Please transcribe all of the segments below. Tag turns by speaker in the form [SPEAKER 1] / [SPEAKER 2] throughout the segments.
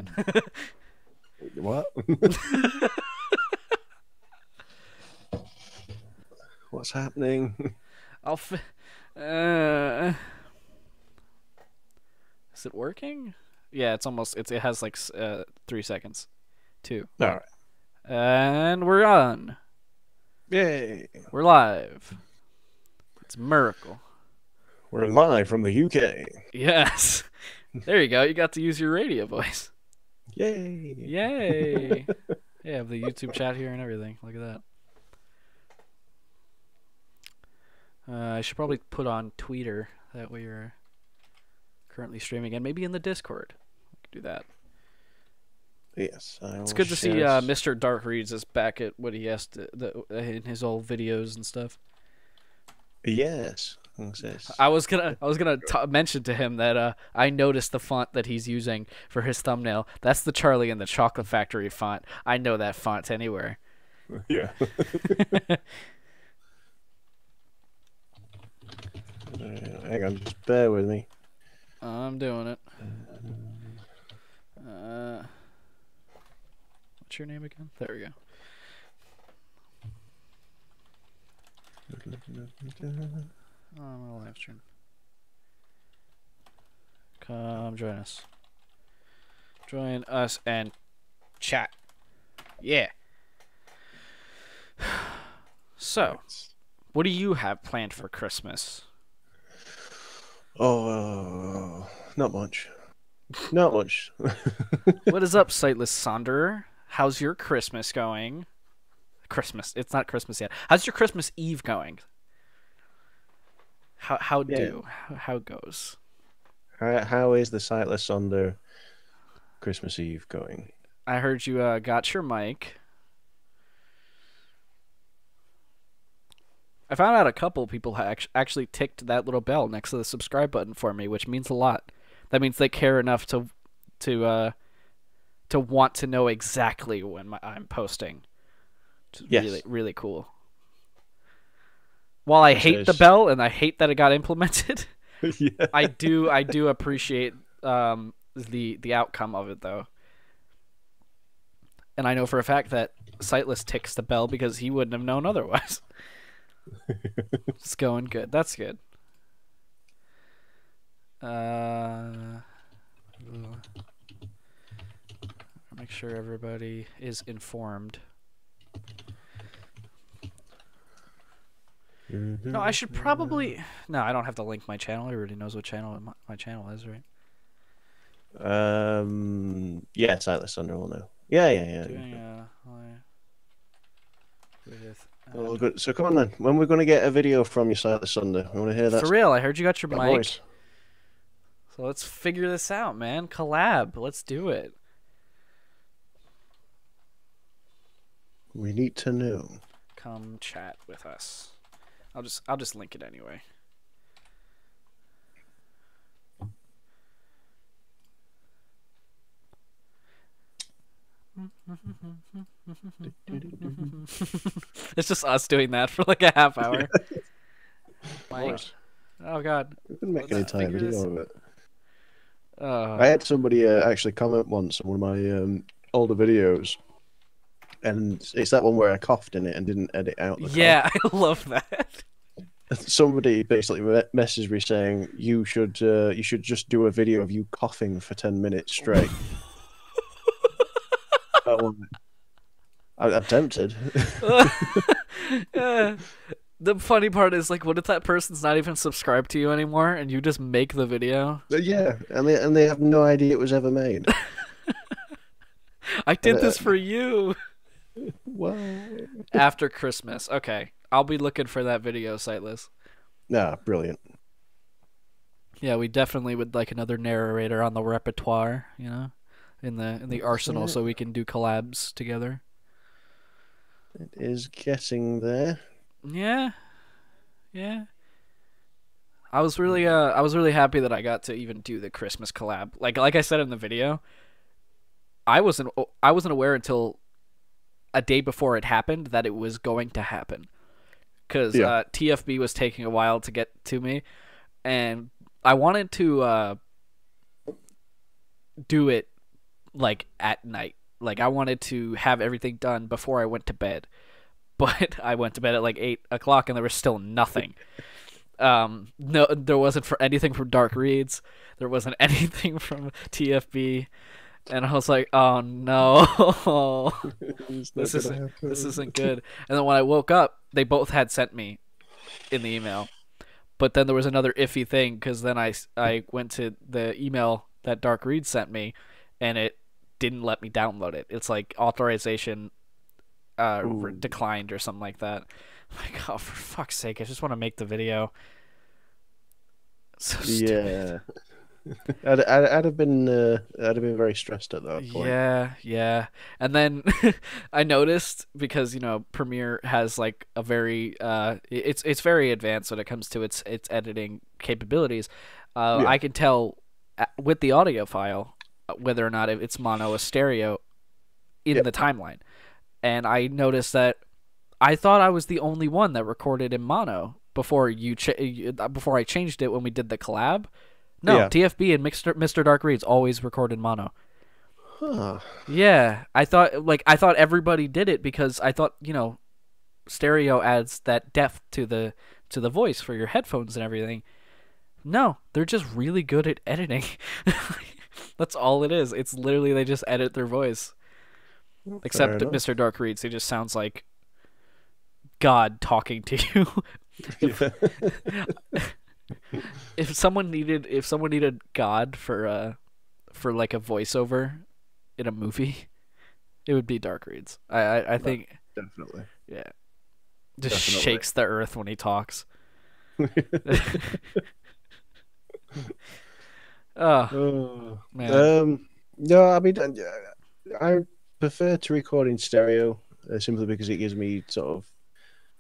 [SPEAKER 1] again.
[SPEAKER 2] What? What's happening?
[SPEAKER 1] Is it working? Yeah, it's almost. It has like 3 seconds. 2.
[SPEAKER 2] All right.
[SPEAKER 1] And we're on.
[SPEAKER 2] Yay!
[SPEAKER 1] We're live. It's a miracle.
[SPEAKER 2] We're live from the UK.
[SPEAKER 1] Yes. There you go. You got to use your radio voice.
[SPEAKER 2] Yay!
[SPEAKER 1] Yay! Yeah, I have the YouTube chat here and everything. Look at that. I should probably put on Twitter. That way you're currently streaming, and maybe in the Discord. We could do that.
[SPEAKER 2] Yes,
[SPEAKER 1] it's good to see Mr. Dark Reads is back at what he has to in his old videos and stuff.
[SPEAKER 2] Yes.
[SPEAKER 1] I was gonna mention to him that I noticed the font that he's using for his thumbnail. That's the Charlie and the Chocolate Factory font. I know that font anywhere.
[SPEAKER 2] Yeah. Hang on, just bear with me.
[SPEAKER 1] I'm doing it. What's your name again? There we go. I'm on a live stream. Come join us. Join us and chat. Yeah. So, what do you have planned for Christmas?
[SPEAKER 2] Oh, not much. Not much.
[SPEAKER 1] What is up, Sightless Sonderer? How's your Christmas going? Christmas. It's not Christmas yet. How's your Christmas Eve going? How goes?
[SPEAKER 2] How is the Sightless Sonder Christmas Eve going?
[SPEAKER 1] I heard you got your mic. I found out a couple people actually ticked that little bell next to the subscribe button for me, which means a lot. That means they care enough to want to know exactly when I'm posting. Which is really, really cool. While I hate the bell and I hate that it got implemented,
[SPEAKER 2] Yeah.
[SPEAKER 1] I do appreciate the outcome of it though. And I know for a fact that Sightless ticks the bell because he wouldn't have known otherwise. It's going good. That's good. Make sure everybody is informed. No, I should probably... No, I don't have to link my channel. Everybody knows what channel my channel is, right?
[SPEAKER 2] Yeah, Sightless Sonder will know. Yeah. Oh, good. So come on then. When we're going to get a video from you, Sightless Sonder? We want to hear that.
[SPEAKER 1] For real, I heard you got your mic.
[SPEAKER 2] Voice.
[SPEAKER 1] So let's figure this out, man. Collab. Let's do it.
[SPEAKER 2] We need to know.
[SPEAKER 1] Come chat with us. I'll just link it anyway. It's just us doing that for like a half hour. Oh god.
[SPEAKER 2] We couldn't make any time video of it.
[SPEAKER 1] Oh.
[SPEAKER 2] I had somebody actually comment once on one of my older videos, and it's that one where I coughed in it and didn't edit out the
[SPEAKER 1] cough. I love that.
[SPEAKER 2] Somebody basically messaged me saying you should just do a video of you coughing for 10 minutes straight. I'm tempted.
[SPEAKER 1] The funny part is, like, what if that person's not even subscribed to you anymore and you just make the video?
[SPEAKER 2] Yeah, and they have no idea it was ever made.
[SPEAKER 1] I did this for you.
[SPEAKER 2] Wow.
[SPEAKER 1] After Christmas. Okay. I'll be looking for that video, Sightless.
[SPEAKER 2] Nah, brilliant.
[SPEAKER 1] Yeah, we definitely would like another narrator on the repertoire, you know, in the arsenal, so we can do collabs together.
[SPEAKER 2] It is getting there.
[SPEAKER 1] Yeah. I was really happy that I got to even do the Christmas collab. Like I said in the video, I wasn't aware until a day before it happened that it was going to happen. Because TFB was taking a while to get to me, and I wanted to do it like at night. Like I wanted to have everything done before I went to bed, but I went to bed at like 8 o'clock and there was still nothing. No, there wasn't for anything from Dark Reads. There wasn't anything from TFB, and I was like, "Oh no, this isn't good." And then when I woke up, they both had sent me in the email, but then there was another iffy thing because then I went to the email that Dark Reads sent me, and it didn't let me download it. It's like authorization declined or something like that. I'm like, oh, for fuck's sake! I just want to make the video. So stupid.
[SPEAKER 2] I'd have been very stressed at that point.
[SPEAKER 1] Yeah. And then I noticed because Premiere has like a very it's very advanced when it comes to its editing capabilities. I can tell with the audio file whether or not it's mono or stereo in the timeline, and I noticed that I thought I was the only one that recorded in mono before before I changed it when we did the collab. No, TFB and Mr. Dark Reads always record in mono.
[SPEAKER 2] Huh.
[SPEAKER 1] Yeah, I thought everybody did it because I thought stereo adds that depth to the voice for your headphones and everything. No, they're just really good at editing. That's all it is. It's literally they just edit their voice. Except Mr. Dark Reads, he just sounds like God talking to you. If someone needed God for like a voiceover in a movie, it would be Dark Reads. I think
[SPEAKER 2] definitely.
[SPEAKER 1] Yeah. Just shakes the earth when he talks. Oh man.
[SPEAKER 2] No, I mean I prefer to record in stereo simply because it gives me sort of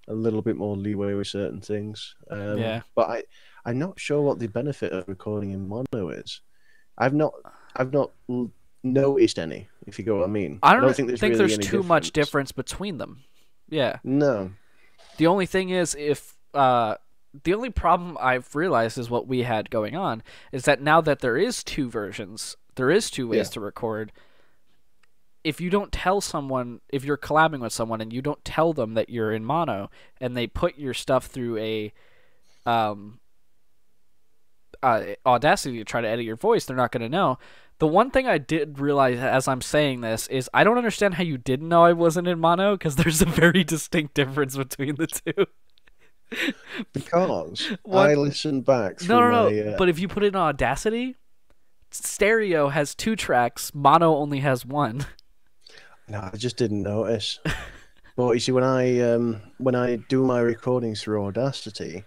[SPEAKER 2] a little bit more leeway with certain things. But I'm not sure what the benefit of recording in mono is. I've not noticed any, if you get what I mean.
[SPEAKER 1] I don't think there's too much difference between them. Yeah.
[SPEAKER 2] No.
[SPEAKER 1] The only thing is the only problem I've realized is what we had going on is that now that there is two versions, there is two ways to record. If you don't tell someone, if you're collabing with someone and you don't tell them that you're in mono and they put your stuff through a Audacity to try to edit your voice, they're not going to know. The one thing I did realize as I'm saying this is I don't understand how you didn't know I wasn't in mono because there's a very distinct difference between the two.
[SPEAKER 2] Because I listened back through
[SPEAKER 1] No. But if you put it in Audacity, stereo has 2 tracks, mono only has 1.
[SPEAKER 2] No, I just didn't notice. But you see, when I do my recordings through Audacity,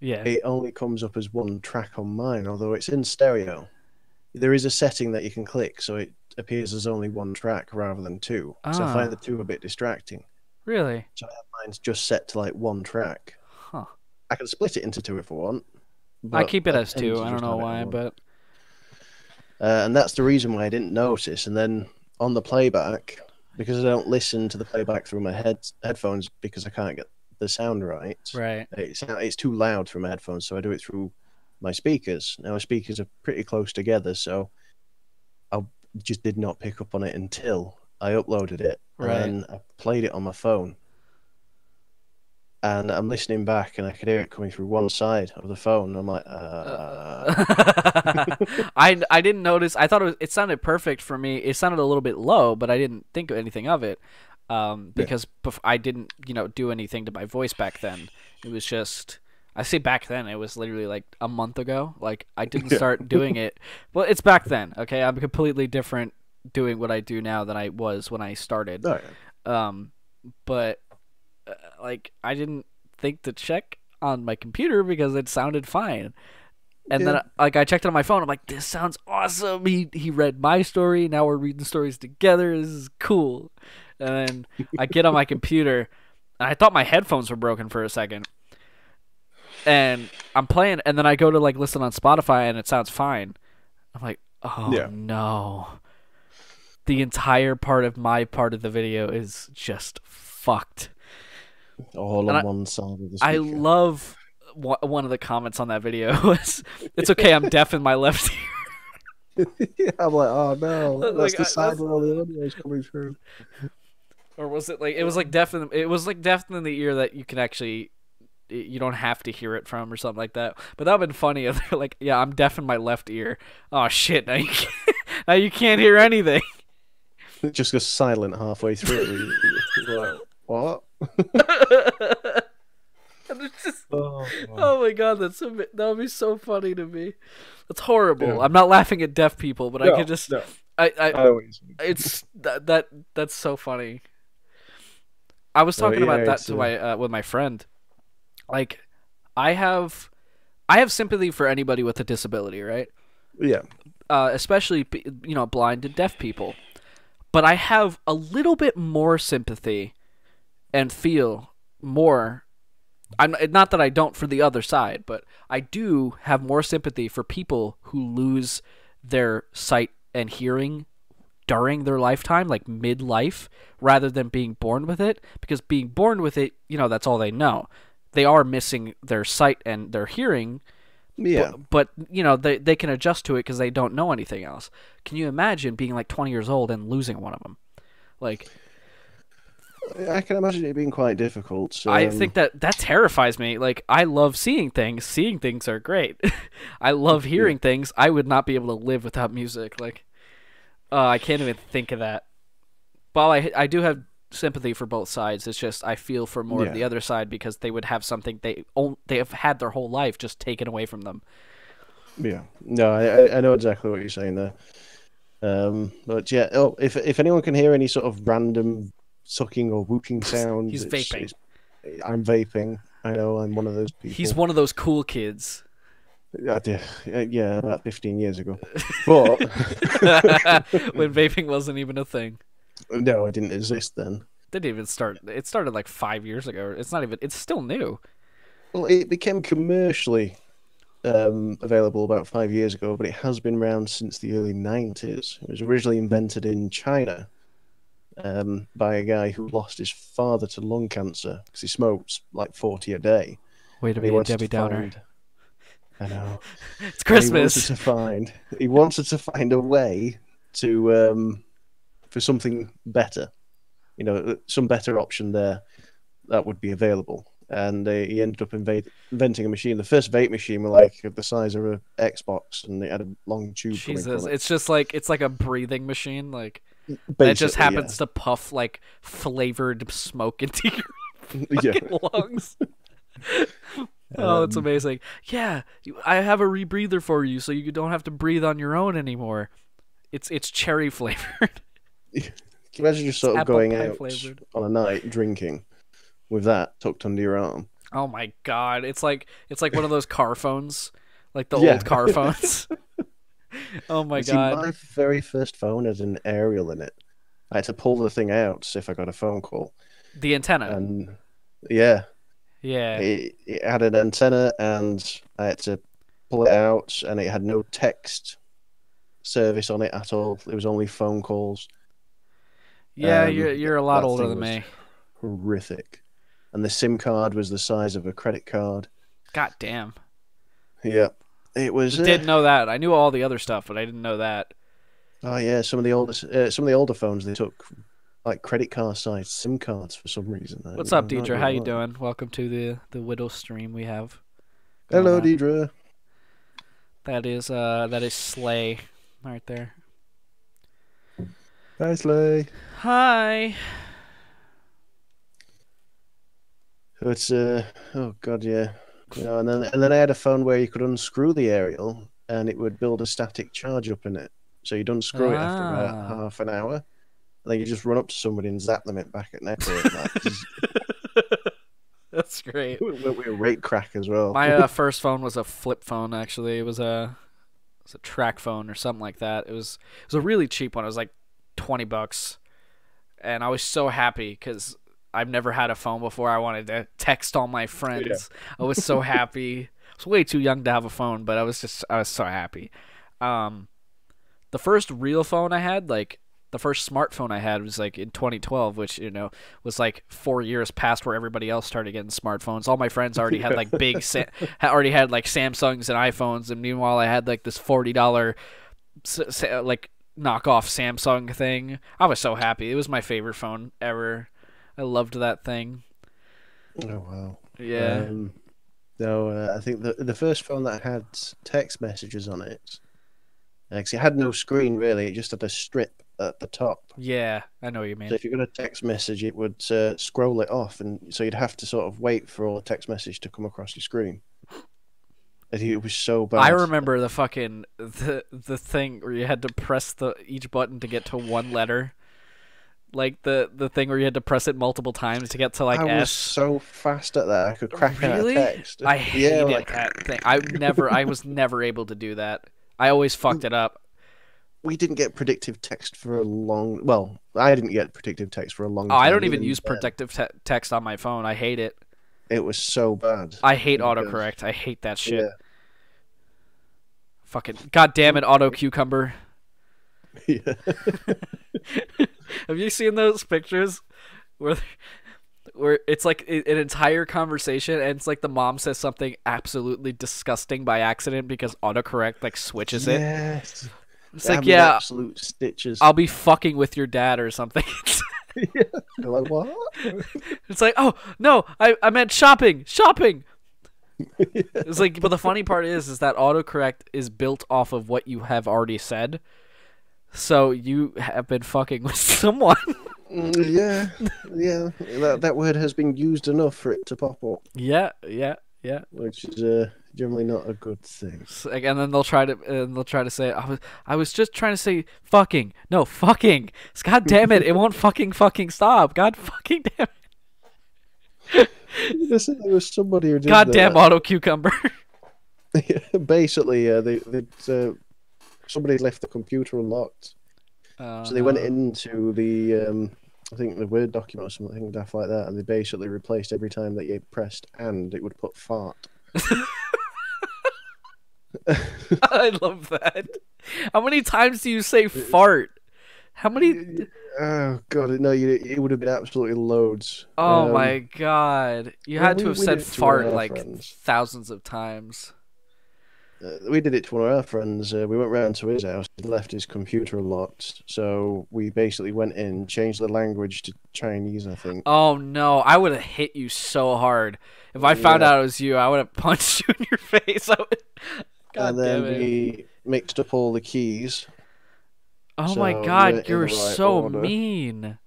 [SPEAKER 2] it only comes up as 1 track on mine, although it's in stereo. There is a setting that you can click, so it appears as only 1 track rather than 2. So I find the 2 a bit distracting.
[SPEAKER 1] Really?
[SPEAKER 2] So I have mine just set to like 1 track.
[SPEAKER 1] Huh.
[SPEAKER 2] I can split it into 2 if I want.
[SPEAKER 1] I keep it as 2. I don't know why, but...
[SPEAKER 2] and that's the reason why I didn't notice. And then on the playback, because I don't listen to the playback through my headphones because I can't get the sound right.
[SPEAKER 1] Right.
[SPEAKER 2] It's too loud for my headphones, so I do it through my speakers. Now, my speakers are pretty close together, so I just did not pick up on it until I uploaded it.
[SPEAKER 1] Right.
[SPEAKER 2] And I played it on my phone. And I'm listening back, and I could hear it coming through one side of the phone. I'm like,
[SPEAKER 1] I didn't notice. I thought it sounded perfect for me. It sounded a little bit low, but I didn't think of anything of it because I didn't, do anything to my voice back then. It was just, I say back then, it was literally like a month ago. Like I didn't start doing it. Well, it's back then. Okay, I'm completely different doing what I do now than I was when I started.
[SPEAKER 2] Oh, yeah.
[SPEAKER 1] But. Like I didn't think to check on my computer because it sounded fine, and then I checked it on my phone. I'm like, this sounds awesome. He read my story. Now we're reading stories together. This is cool. And then I get on my computer, and I thought my headphones were broken for a second. And I'm playing, and then I go to like listen on Spotify, and it sounds fine. I'm like, oh no, the entire part of the video is just fucked.
[SPEAKER 2] All on one side of the speaker.
[SPEAKER 1] I love one of the comments on that video was, "It's okay, I'm deaf in my left ear."
[SPEAKER 2] Yeah, I'm like, oh no, that's
[SPEAKER 1] Like
[SPEAKER 2] the side where all the audio is coming through.
[SPEAKER 1] or was it like it was like definitely it was like definitely the ear that you can actually you don't have to hear it from or something like that. But that would have been funny if they're like, yeah, I'm deaf in my left ear. Oh shit, now you can't hear anything.
[SPEAKER 2] It just goes silent halfway through. Like, what?
[SPEAKER 1] Just, oh my god, that would be so funny to me. That's horrible.
[SPEAKER 2] Yeah.
[SPEAKER 1] I'm not laughing at deaf people, but I could just I it's that's so funny. I was talking about that to my with my friend. Like, I have sympathy for anybody with a disability, right?
[SPEAKER 2] Yeah.
[SPEAKER 1] Especially blind and deaf people. But I have a little bit more sympathy and feel more. I'm not that I don't for the other side, but I do have more sympathy for people who lose their sight and hearing during their lifetime, like midlife, rather than being born with it. Because being born with it, that's all they know. They are missing their sight and their hearing.
[SPEAKER 2] Yeah.
[SPEAKER 1] But they can adjust to it because they don't know anything else. Can you imagine being like 20 years old and losing one of them? Like,
[SPEAKER 2] I can imagine it being quite difficult.
[SPEAKER 1] I think that terrifies me. Like, I love seeing things. Seeing things are great. I love hearing things. I would not be able to live without music. Like, I can't even think of that. While I do have sympathy for both sides, it's just I feel for more of the other side because they would have something they have had their whole life just taken away from them.
[SPEAKER 2] Yeah. No, I know exactly what you're saying there. But yeah, if anyone can hear any sort of random sucking or whooping sounds,
[SPEAKER 1] he's vaping.
[SPEAKER 2] I'm vaping. I know I'm one of those people.
[SPEAKER 1] He's one of those cool kids.
[SPEAKER 2] Yeah, about 15 years ago. But
[SPEAKER 1] when vaping wasn't even a thing.
[SPEAKER 2] No, it didn't exist then.
[SPEAKER 1] Didn't even start. It started like 5 years ago. It's not even. It's still new.
[SPEAKER 2] Well, it became commercially available about 5 years ago, but it has been around since the early 90s. It was originally invented in China by a guy who lost his father to lung cancer because he smokes like 40 a day.
[SPEAKER 1] Way to be a Debbie Downer.
[SPEAKER 2] I know.
[SPEAKER 1] It's Christmas.
[SPEAKER 2] He wanted to find a way to for something better, some better option there that would be available. And he ended up inventing a machine. The first vape machine were like the size of an Xbox, and it had a long tube.
[SPEAKER 1] Jesus, it's just like a breathing machine, like that just happens to puff like flavored smoke into your fucking lungs. Oh, that's amazing. Yeah, I have a rebreather for you, so you don't have to breathe on your own anymore. It's cherry flavored.
[SPEAKER 2] Can you imagine just sort of going out flavored on a night drinking with that tucked under your arm?
[SPEAKER 1] Oh my god, it's like one of those car phones, like the old car phones. Oh my god.
[SPEAKER 2] My very first phone had an aerial in it. I had to pull the thing out to see if I got a phone call.
[SPEAKER 1] The antenna.
[SPEAKER 2] And yeah. It had an antenna, and I had to pull it out, and it had no text service on it at all. It was only phone calls.
[SPEAKER 1] Yeah, you're a lot older than me.
[SPEAKER 2] Horrific. And the SIM card was the size of a credit card.
[SPEAKER 1] God damn.
[SPEAKER 2] Yeah. It was.
[SPEAKER 1] I didn't know that. I knew all the other stuff, but I didn't know that.
[SPEAKER 2] Oh yeah, some of the older phones, they took like credit card sized SIM cards for some reason.
[SPEAKER 1] What's up, Deidre? How you doing? Welcome to the Widow stream we have.
[SPEAKER 2] Hello, Deidre.
[SPEAKER 1] That is Slay right there.
[SPEAKER 2] Hi, Slay.
[SPEAKER 1] Hi.
[SPEAKER 2] It's oh god, yeah. And then I had a phone where you could unscrew the aerial and it would build a static charge up in it. So you'd unscrew it after about half an hour, and then you just run up to somebody and zap them it back at neck.
[SPEAKER 1] That's great.
[SPEAKER 2] We were rate crack as well.
[SPEAKER 1] My first phone was a flip phone. Actually, it was a track phone or something like that. It was a really cheap one. It was like $20, and I was so happy because I've never had a phone before. I wanted to text all my friends. Yeah. I was so happy. I was way too young to have a phone, but I was so happy. The first real phone I had, like the first smartphone I had, was like in 2012, which was like 4 years past where everybody else started getting smartphones. All my friends already had like already had like Samsungs and iPhones, and meanwhile I had like this $40 like knockoff Samsung thing. I was so happy. It was my favorite phone ever. I loved that thing.
[SPEAKER 2] Oh wow.
[SPEAKER 1] Yeah.
[SPEAKER 2] No, I think the first phone that had text messages on it, because it had no screen really, it just had a strip at the top.
[SPEAKER 1] Yeah, I know what you mean.
[SPEAKER 2] So if you got a text message, it would scroll it off, and so you'd have to sort of wait for all the text message to come across your screen. It was so bad.
[SPEAKER 1] I remember the fucking the thing where you had to press each button to get to one letter. Like the thing where you had to press it multiple times to get to like S.
[SPEAKER 2] I was so fast at that. I could crack out a text.
[SPEAKER 1] I hated that thing. I was never able to do that. I always fucked it up.
[SPEAKER 2] We didn't get predictive text for a long. Well, I didn't get predictive text for a long time.
[SPEAKER 1] I don't even use predictive text on my phone. I hate it.
[SPEAKER 2] It was so bad.
[SPEAKER 1] I hate autocorrect. I hate that shit. Yeah. Fucking goddamn it, auto cucumber.
[SPEAKER 2] Yeah.
[SPEAKER 1] Have you seen those pictures where it's like an entire conversation and it's like the mom says something absolutely disgusting by accident because autocorrect like switches it?
[SPEAKER 2] Yes.
[SPEAKER 1] It's like, yeah,
[SPEAKER 2] absolute stitches.
[SPEAKER 1] I'll be fucking with your dad or something.
[SPEAKER 2] Yeah. You're like, what?
[SPEAKER 1] It's like, oh no, I meant shopping. It's like, but the funny part is that autocorrect is built off of what you have already said. So you have been fucking with someone.
[SPEAKER 2] Yeah. That word has been used enough for it to pop up.
[SPEAKER 1] Yeah.
[SPEAKER 2] Which is generally not a good thing.
[SPEAKER 1] And then they'll try to say, I was just trying to say fucking. No, fucking. God damn it! It won't fucking stop. God fucking damn it.
[SPEAKER 2] There was somebody who did
[SPEAKER 1] goddamn auto cucumber.
[SPEAKER 2] Basically, somebody left the computer unlocked, so they went into the I think the Word document or something like that, and they basically replaced every time that you pressed and it would put fart.
[SPEAKER 1] I love that. How many times do you say fart? How many?
[SPEAKER 2] Oh god, no! It would have been absolutely loads.
[SPEAKER 1] Oh my god, you had to have said fart like thousands of times.
[SPEAKER 2] We did it to one of our friends. We went round to his house. He left his computer unlocked, so we basically went in, changed the language to Chinese, I think.
[SPEAKER 1] Oh no, I would have hit you so hard if I found out it was you. I would have punched you in your face.
[SPEAKER 2] God damn it. We mixed up all the keys.
[SPEAKER 1] Oh my god, you're so mean.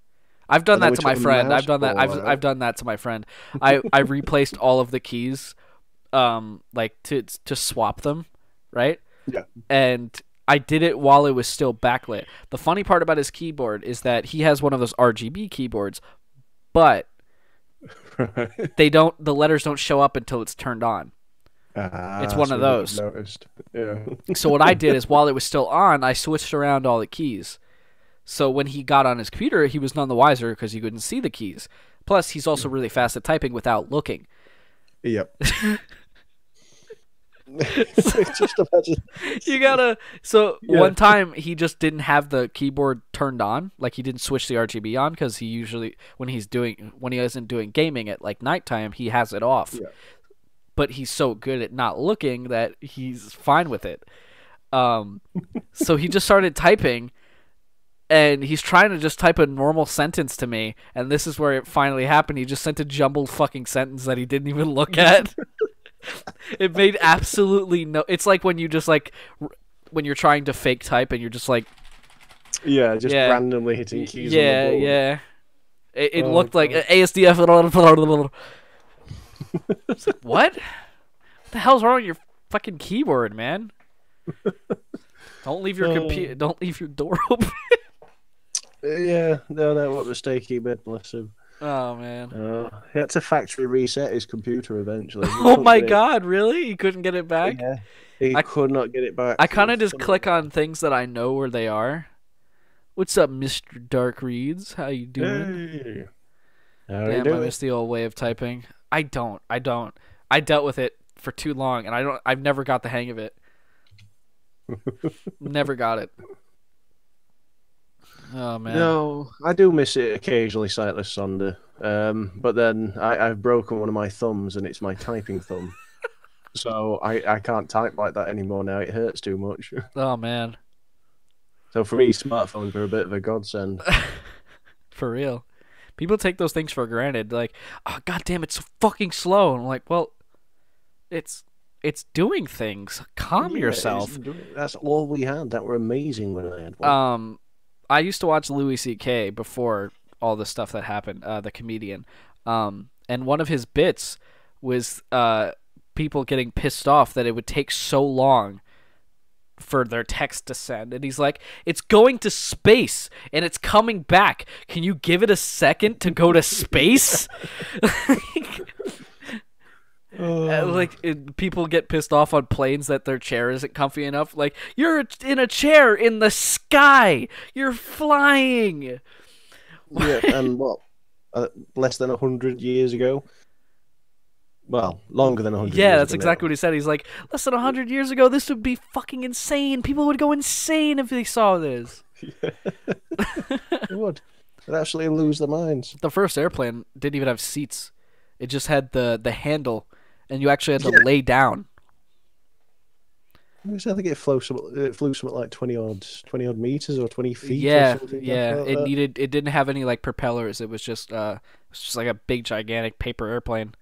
[SPEAKER 1] I've done that to my friend. I've done that to my friend. I replaced all of the keys. Like to swap them, right?
[SPEAKER 2] Yeah.
[SPEAKER 1] And I did it while it was still backlit. The funny part about his keyboard is that he has one of those RGB keyboards, but the letters don't show up until it's turned on. It's one of those.
[SPEAKER 2] Noticed. Yeah.
[SPEAKER 1] So what I did is while it was still on, I switched around all the keys. So when he got on his computer, he was none the wiser because he couldn't see the keys. Plus, he's also really fast at typing without looking.
[SPEAKER 2] Yep. Just imagine.
[SPEAKER 1] You gotta. So one time he just didn't have the keyboard turned on, like he didn't switch the RGB on because he usually when he isn't doing gaming at like nighttime he has it off.
[SPEAKER 2] Yeah.
[SPEAKER 1] But he's so good at not looking that he's fine with it. So he just started typing, and he's trying to just type a normal sentence to me, and this is where it finally happened. He just sent a jumbled fucking sentence that he didn't even look at. It made absolutely no. It's like when you just like when you're trying to fake type and you're just like,
[SPEAKER 2] randomly hitting keys. On the board.
[SPEAKER 1] Yeah. It looked like ASDF. It's like, what the hell's wrong with your fucking keyboard, man? Don't leave your computer. Don't leave your door open.
[SPEAKER 2] Yeah, no, that was a mistake he made. Bless him.
[SPEAKER 1] Oh man.
[SPEAKER 2] He had to factory reset his computer eventually.
[SPEAKER 1] Oh my god, really? He couldn't get it back?
[SPEAKER 2] Yeah. He could not get it back.
[SPEAKER 1] I kind of just click on things that I know where they are. What's up, Mr. Dark Reads? How you doing?
[SPEAKER 2] Hey.
[SPEAKER 1] Damn, I miss the old way of typing. I don't. I dealt with it for too long, and I've never got the hang of it. Never got it. Oh man.
[SPEAKER 2] No, I do miss it occasionally, Sightless Sonder. But then I've broken one of my thumbs, and it's my typing thumb. So I can't type like that anymore now. It hurts too much.
[SPEAKER 1] Oh man.
[SPEAKER 2] So for me, smartphones are a bit of a godsend.
[SPEAKER 1] For real. People take those things for granted. Like, oh, goddamn, it's so fucking slow. And I'm like, well, it's doing things. Calm yourself.
[SPEAKER 2] That's all we had. That were amazing when I had one.
[SPEAKER 1] I used to watch Louis C.K. before all the stuff that happened, the comedian. And one of his bits was people getting pissed off that it would take so long for their text to send. And he's like, it's going to space and it's coming back. Can you give it a second to go to space? People get pissed off on planes that their chair isn't comfy enough. Like, you're in a chair in the sky. You're flying.
[SPEAKER 2] Yeah, and what? Less than 100 years ago? Well, longer than 100 years ago.
[SPEAKER 1] Yeah, that's exactly what he said. He's like, less than 100 years ago, this would be fucking insane. People would go insane if they saw this.
[SPEAKER 2] They would. They'd actually lose their minds.
[SPEAKER 1] The first airplane didn't even have seats. It just had the handle, and you actually had to lay down.
[SPEAKER 2] I think it flew something like 20 odd meters or 20 feet.
[SPEAKER 1] Yeah,
[SPEAKER 2] or something
[SPEAKER 1] yeah.
[SPEAKER 2] like that.
[SPEAKER 1] It didn't have any like propellers. It was just like a big gigantic paper airplane.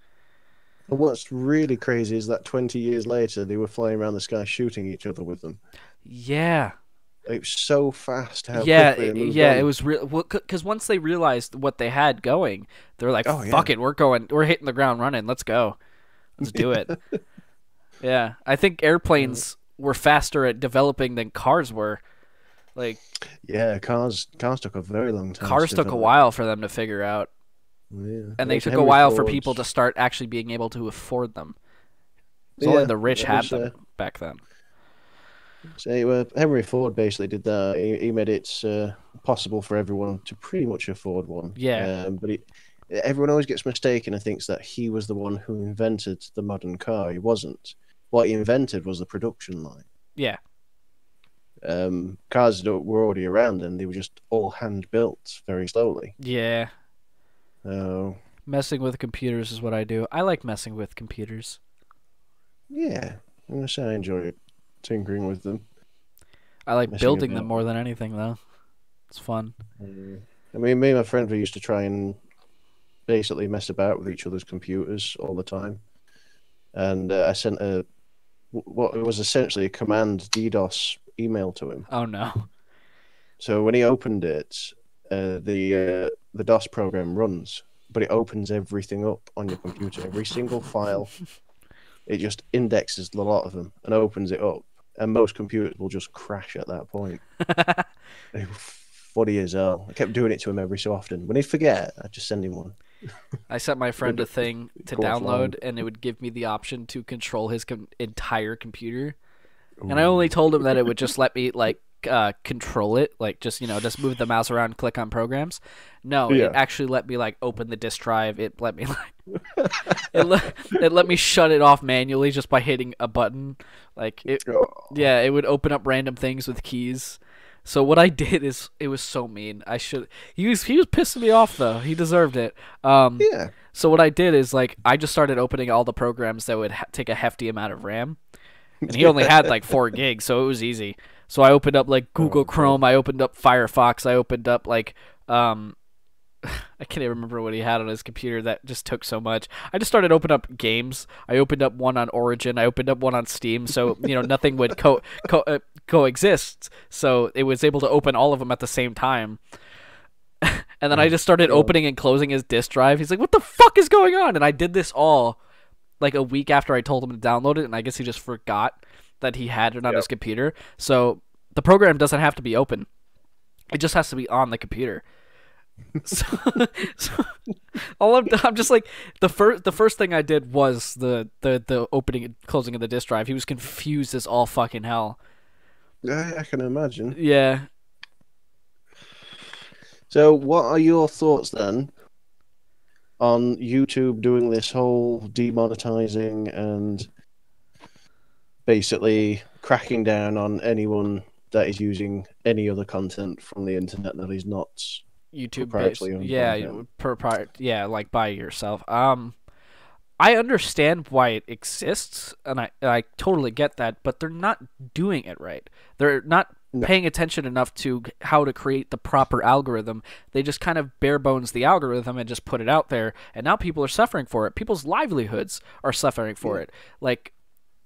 [SPEAKER 2] And what's really crazy is that 20 years later they were flying around the sky shooting each other with them.
[SPEAKER 1] Yeah.
[SPEAKER 2] It was so fast how quickly it moved on.
[SPEAKER 1] It was real. Because once they realized what they had going, they were like, "Fuck it, we're hitting the ground running. Let's go, let's do it." Yeah, I think airplanes were faster at developing than cars were. Like,
[SPEAKER 2] yeah, cars took a very long time.
[SPEAKER 1] Cars took a while for them to figure out, and they took a while for people to start actually being able to afford them. Only the rich had them back then.
[SPEAKER 2] So Henry Ford basically did that. He made it possible for everyone to pretty much afford one.
[SPEAKER 1] Yeah.
[SPEAKER 2] But everyone always gets mistaken and thinks that he was the one who invented the modern car. He wasn't. What he invented was the production line.
[SPEAKER 1] Yeah.
[SPEAKER 2] Cars were already around and they were just all hand built very slowly.
[SPEAKER 1] Yeah.
[SPEAKER 2] So
[SPEAKER 1] messing with computers is what I do. I like messing with computers.
[SPEAKER 2] Yeah. I'm gonna say I enjoy it. Tinkering with them.
[SPEAKER 1] I like building them more than anything, though. It's fun.
[SPEAKER 2] I mean, me and my friend, we used to try and basically mess about with each other's computers all the time. And I sent what was essentially a command DDoS email to him.
[SPEAKER 1] Oh, no.
[SPEAKER 2] So when he opened it, the DOS program runs, but it opens everything up on your computer. Every single file. It just indexes a lot of them and opens it up. And most computers will just crash at that point. Funny as hell. I kept doing it to him every so often. When he'd forget, I'd just send him one.
[SPEAKER 1] I sent my friend a thing to download, and it would give me the option to control his entire computer. Ooh. And I only told him that it would just let me control it, just move the mouse around and click on programs. No, it actually let me open the disk drive. It let me it let me shut it off manually just by hitting a button. It would open up random things with keys. So what I did is, it was so mean. He was pissing me off though. He deserved it. So what I did is I just started opening all the programs that would take a hefty amount of RAM. And he only had 4 gigs, so it was easy. So I opened up Google Chrome, I opened up Firefox, I opened up I can't even remember what he had on his computer that just took so much. I just started opening up games. I opened up one on Origin, I opened up one on Steam, so nothing would coexist. So it was able to open all of them at the same time. And then I just started opening and closing his disk drive. He's like, "What the fuck is going on?" And I did this all a week after I told him to download it, and I guess he just forgot that he had it on his computer. So the program doesn't have to be open. It just has to be on the computer. So I'm just the first thing I did was the opening and closing of the disk drive. He was confused as all fucking hell.
[SPEAKER 2] I can imagine.
[SPEAKER 1] Yeah.
[SPEAKER 2] So what are your thoughts then on YouTube doing this whole demonetizing and basically cracking down on anyone that is using any other content from the internet that is not
[SPEAKER 1] YouTube based? By yourself. I understand why it exists, and I totally get that, but they're not doing it right. They're not paying attention enough to how to create the proper algorithm. They just kind of bare bones the algorithm and just put it out there, and now people are suffering for it. People's livelihoods are suffering for it. Like,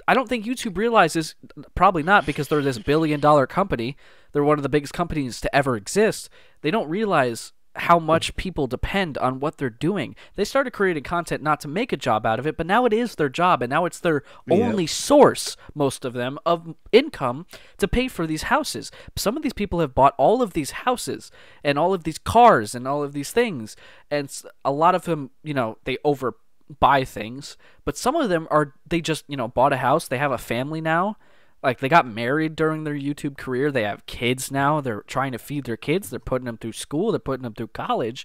[SPEAKER 1] I don't think YouTube realizes, probably not, because they're this billion-dollar company. They're one of the biggest companies to ever exist. They don't realize how much people depend on what they're doing. They started creating content not to make a job out of it, but now it is their job, and now it's their only source, most of them, of income to pay for these houses. Some of these people have bought all of these houses and all of these cars and all of these things, and a lot of them, you know, they overbuy things, but some of them are, they just, you know, bought a house, they have a family now. Like, they got married during their YouTube career. They have kids now. They're trying to feed their kids. They're putting them through school. They're putting them through college.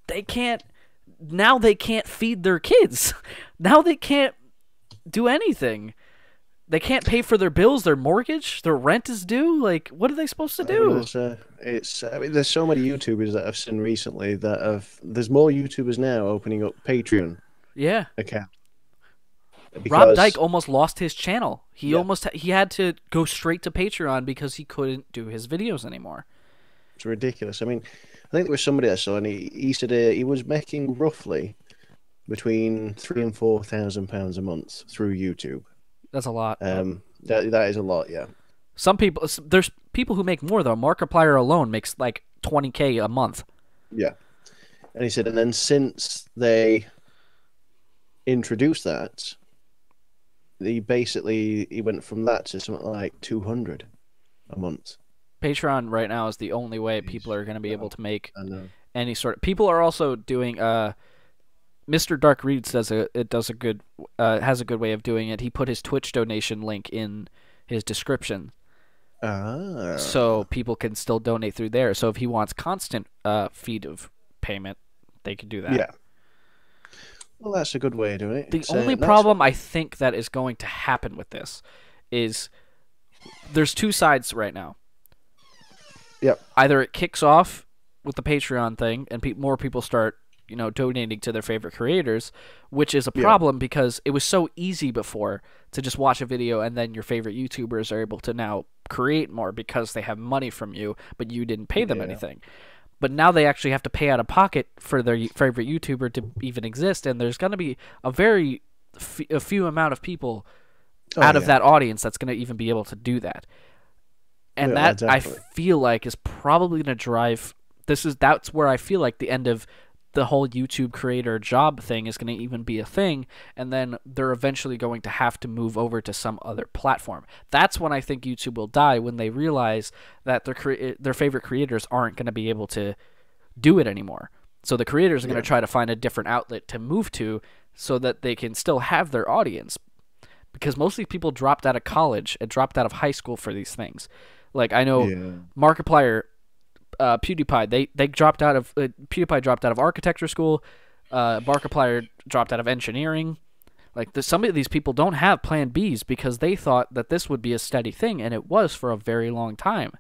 [SPEAKER 1] They can't feed their kids. Now they can't do anything. They can't pay for their bills, their mortgage, their rent is due. Like, what are they supposed to do?
[SPEAKER 2] I mean, there's so many YouTubers that I've seen recently there's more YouTubers now opening up Patreon accounts.
[SPEAKER 1] Rob Dyke almost lost his channel. He had to go straight to Patreon because he couldn't do his videos anymore.
[SPEAKER 2] It's ridiculous. I mean, I think there was somebody I saw, and he said he was making roughly between £3,000 and £4,000 a month through YouTube.
[SPEAKER 1] That's a lot.
[SPEAKER 2] That is a lot, yeah.
[SPEAKER 1] There's people who make more though. Markiplier alone makes like $20K a month.
[SPEAKER 2] Yeah, and he said, and then since they introduced that, he went from that to something like 200 a month.
[SPEAKER 1] Patreon right now is the only way people are going to be able to make any sort of. People are also doing. Mr. Dark Reads has a good way of doing it. He put his Twitch donation link in his description, so people can still donate through there. So if he wants constant feed of payment, they can do that.
[SPEAKER 2] Yeah. Well, that's a good way of doing it.
[SPEAKER 1] The only problem I think that is going to happen with this is there's two sides right now.
[SPEAKER 2] Yep.
[SPEAKER 1] Either it kicks off with the Patreon thing and more people start, you know, donating to their favorite creators, which is a problem because it was so easy before to just watch a video and then your favorite YouTubers are able to now create more because they have money from you, but you didn't pay them anything. But now they actually have to pay out of pocket for their favorite YouTuber to even exist, and there's going to be a few amount of people out of that audience that's going to even be able to do that. And that, I feel like, is probably going to drive... That's where I feel like the end of the whole YouTube creator job thing is going to even be a thing, and then they're eventually going to have to move over to some other platform. That's when I think YouTube will die, when they realize that their favorite creators aren't going to be able to do it anymore. So the creators are going to try to find a different outlet to move to so that they can still have their audience. Because most of these people dropped out of college and dropped out of high school for these things. Like, I know Markiplier... PewDiePie, they dropped out of PewDiePie dropped out of architecture school. Markiplier dropped out of engineering. Like, some of these people don't have plan Bs because they thought that this would be a steady thing, and it was for a very long time.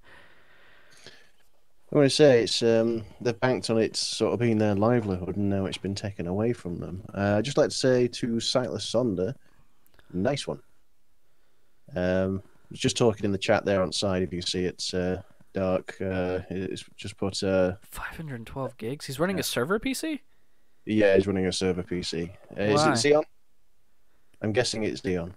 [SPEAKER 2] I want to say it's they've banked on it sort of being their livelihood, and now it's been taken away from them. I'd just like to say to Sightless Sonder, nice one. I was just talking in the chat there on side. If you see it. Dark, it's just put
[SPEAKER 1] 512 gigs. He's running a server PC?
[SPEAKER 2] Yeah, he's running a server PC. Is it Xeon? I'm guessing it's Xeon.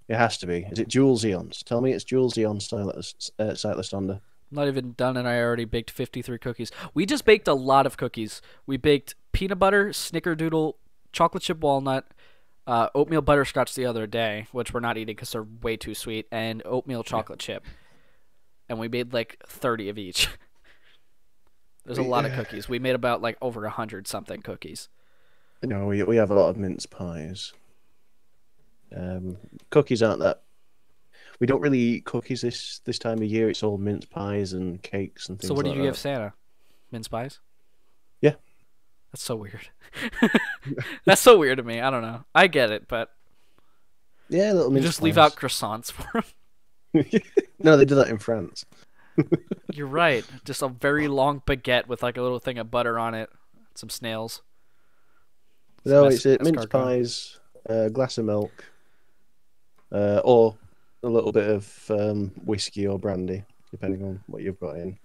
[SPEAKER 2] It has to be. Is it dual Xeons? Tell me it's dual Xeon Sightless Thunder.
[SPEAKER 1] Not even done, and I already baked 53 cookies. We just baked a lot of cookies. We baked peanut butter, snickerdoodle, chocolate chip walnut, oatmeal butterscotch the other day, which we're not eating because they're way too sweet, and oatmeal chocolate chip. And we made like 30 of each. There's a lot of cookies. We made about like over 100 something cookies.
[SPEAKER 2] You know, we have a lot of mince pies. Cookies aren't that. We don't really eat cookies this time of year. It's all mince pies and cakes and things.
[SPEAKER 1] So what
[SPEAKER 2] like
[SPEAKER 1] did you give Santa? Mince pies?
[SPEAKER 2] Yeah.
[SPEAKER 1] That's so weird. That's so weird to me. I don't know. I get it, but
[SPEAKER 2] yeah, little mince
[SPEAKER 1] just
[SPEAKER 2] pies.
[SPEAKER 1] Leave out croissants for him.
[SPEAKER 2] No, they do that in France.
[SPEAKER 1] You're right. Just a very long baguette with like a little thing of butter on it, some snails.
[SPEAKER 2] No, it's mince pies, a glass of milk, or a little bit of whiskey or brandy, depending on what you've got in.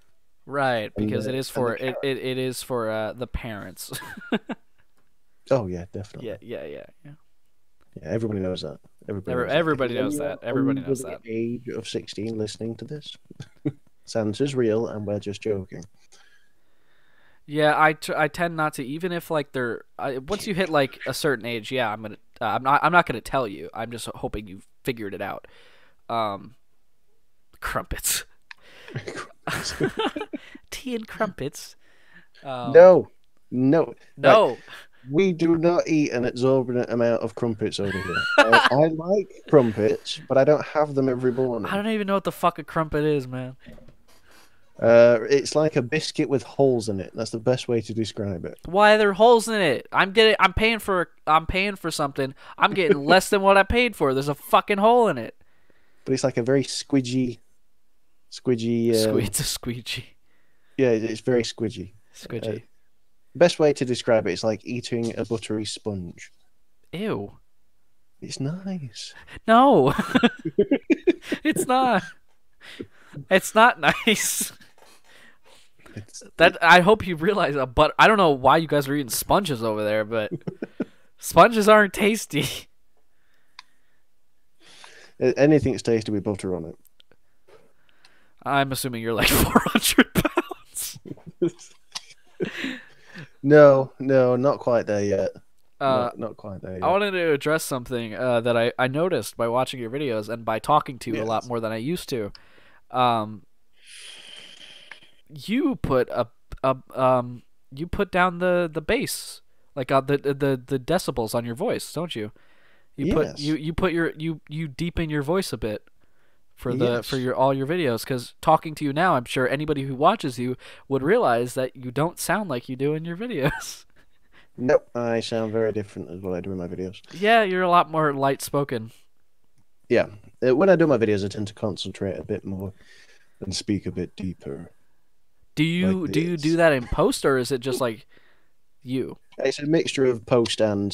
[SPEAKER 1] Right,
[SPEAKER 2] And,
[SPEAKER 1] because it is
[SPEAKER 2] and
[SPEAKER 1] for it is for the parents.
[SPEAKER 2] Oh yeah, definitely.
[SPEAKER 1] Yeah.
[SPEAKER 2] Yeah, everybody knows that.
[SPEAKER 1] Everybody knows that. Everybody
[SPEAKER 2] Under
[SPEAKER 1] knows
[SPEAKER 2] the
[SPEAKER 1] that.
[SPEAKER 2] age of 16 listening to this, Santa's real, and we're just joking.
[SPEAKER 1] Yeah, I tend not to, even if like once you hit like a certain age, yeah, I'm not gonna tell you. I'm just hoping you figured it out. Crumpets. Tea and crumpets.
[SPEAKER 2] No.
[SPEAKER 1] No.
[SPEAKER 2] We do not eat an exorbitant amount of crumpets over here. I like crumpets, but I don't have them every morning.
[SPEAKER 1] I don't even know what the fuck a crumpet is, man.
[SPEAKER 2] It's like a biscuit with holes in it. That's the best way to describe it.
[SPEAKER 1] Why are there holes in it? I'm paying for something. I'm getting less than what I paid for. There's a fucking hole in it.
[SPEAKER 2] But it's like a very squidgy.
[SPEAKER 1] It's a squeegee.
[SPEAKER 2] Yeah, it's very squidgy.
[SPEAKER 1] Squidgy.
[SPEAKER 2] Best way to describe it is like eating a buttery sponge.
[SPEAKER 1] Ew.
[SPEAKER 2] It's nice.
[SPEAKER 1] No. It's not. It's not nice. I hope you realize but I don't know why you guys are eating sponges over there, but sponges aren't tasty.
[SPEAKER 2] Anything that's tasty with butter on it.
[SPEAKER 1] I'm assuming you're like 400 pounds.
[SPEAKER 2] No, not quite there yet. Not quite there yet.
[SPEAKER 1] I wanted to address something that I noticed by watching your videos and by talking to you a lot more than I used to. You put you put down the bass, like the decibels on your voice, don't you? You deepen your voice a bit for all your videos, because talking to you now, I'm sure anybody who watches you would realize that you don't sound like you do in your videos.
[SPEAKER 2] Nope, I sound very different as what I do in my videos.
[SPEAKER 1] Yeah, you're a lot more light spoken.
[SPEAKER 2] Yeah, when I do my videos, I tend to concentrate a bit more and speak a bit deeper.
[SPEAKER 1] Do you do that in post, or is it just like you?
[SPEAKER 2] It's a mixture of post and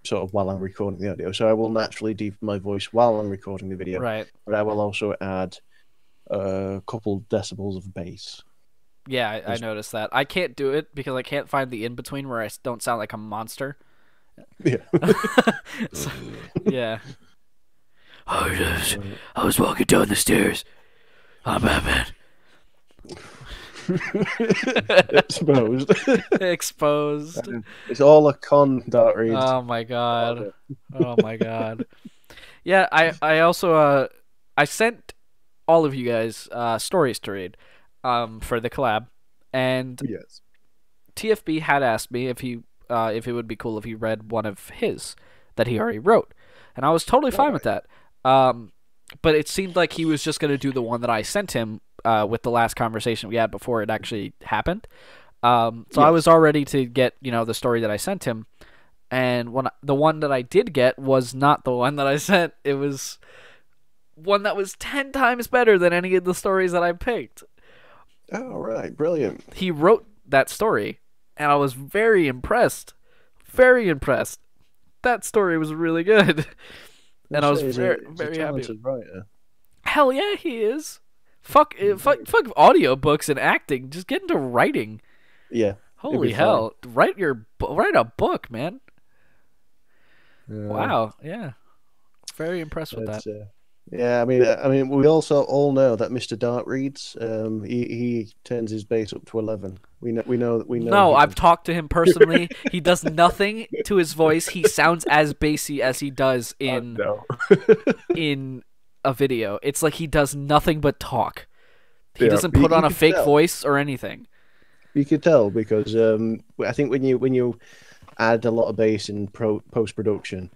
[SPEAKER 2] sort of while I'm recording the audio. So I will naturally deepen my voice while I'm recording the video.
[SPEAKER 1] Right.
[SPEAKER 2] But I will also add a couple decibels of bass.
[SPEAKER 1] Yeah, I noticed that. I can't do it because I can't find the in-between where I don't sound like a monster.
[SPEAKER 2] Yeah.
[SPEAKER 1] So, yeah. I was walking down the stairs. I'm Batman.
[SPEAKER 2] Exposed.
[SPEAKER 1] Exposed.
[SPEAKER 2] It's all a con, Dark Reed.
[SPEAKER 1] Oh my god. Oh my god. Yeah, I also I sent all of you guys stories to read for the collab, and
[SPEAKER 2] yes.
[SPEAKER 1] TFB had asked me if it would be cool if he read one of his that he already wrote, and I was totally fine with that. But it seemed like he was just going to do the one that I sent him with the last conversation we had before it actually happened. So yes. I was all ready to get the story that I sent him, and the one that I did get was not the one that I sent. It was one that was 10 times better than any of the stories that I picked.
[SPEAKER 2] Oh, right. Brilliant.
[SPEAKER 1] He wrote that story, and I was very impressed. Very impressed. That story was really good. And I was very happy.
[SPEAKER 2] Writer.
[SPEAKER 1] Hell yeah, he is. Fuck audiobooks and acting. Just get into writing.
[SPEAKER 2] Yeah.
[SPEAKER 1] Holy hell. Write a book, man. Wow. Yeah. Very impressed with that.
[SPEAKER 2] Yeah, I mean, we also all know that Mr. Dark reads. He turns his bass up to 11. We know.
[SPEAKER 1] No, I've talked to him personally. He does nothing to his voice. He sounds as bassy as he does in in a video. It's like he does nothing but talk. He doesn't put on a fake voice or anything.
[SPEAKER 2] You could tell because I think when you add a lot of bass in post production,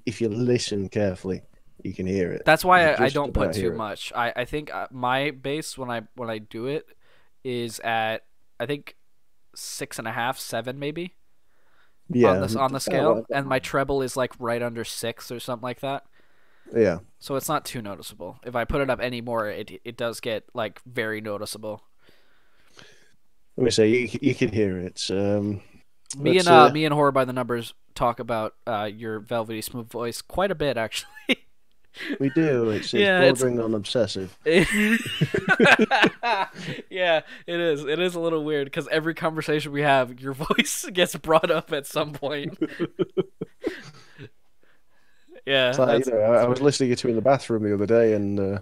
[SPEAKER 2] if you listen carefully, you can hear it.
[SPEAKER 1] That's why I don't put too much. I think my bass when I do it is at I think 6.5, 7 maybe.
[SPEAKER 2] Yeah.
[SPEAKER 1] On the scale, and my treble is like right under 6 or something like that.
[SPEAKER 2] Yeah.
[SPEAKER 1] So it's not too noticeable. If I put it up any more, it does get like very noticeable.
[SPEAKER 2] Let me say you can hear it.
[SPEAKER 1] Me and Horror by the Numbers talk about your velvety smooth voice quite a bit, actually.
[SPEAKER 2] We do. It's
[SPEAKER 1] Yeah,
[SPEAKER 2] bordering on obsessive.
[SPEAKER 1] Yeah, it is. It is a little weird because every conversation we have, your voice gets brought up at some point. Yeah,
[SPEAKER 2] It's like, I was listening to you in the bathroom the other day, and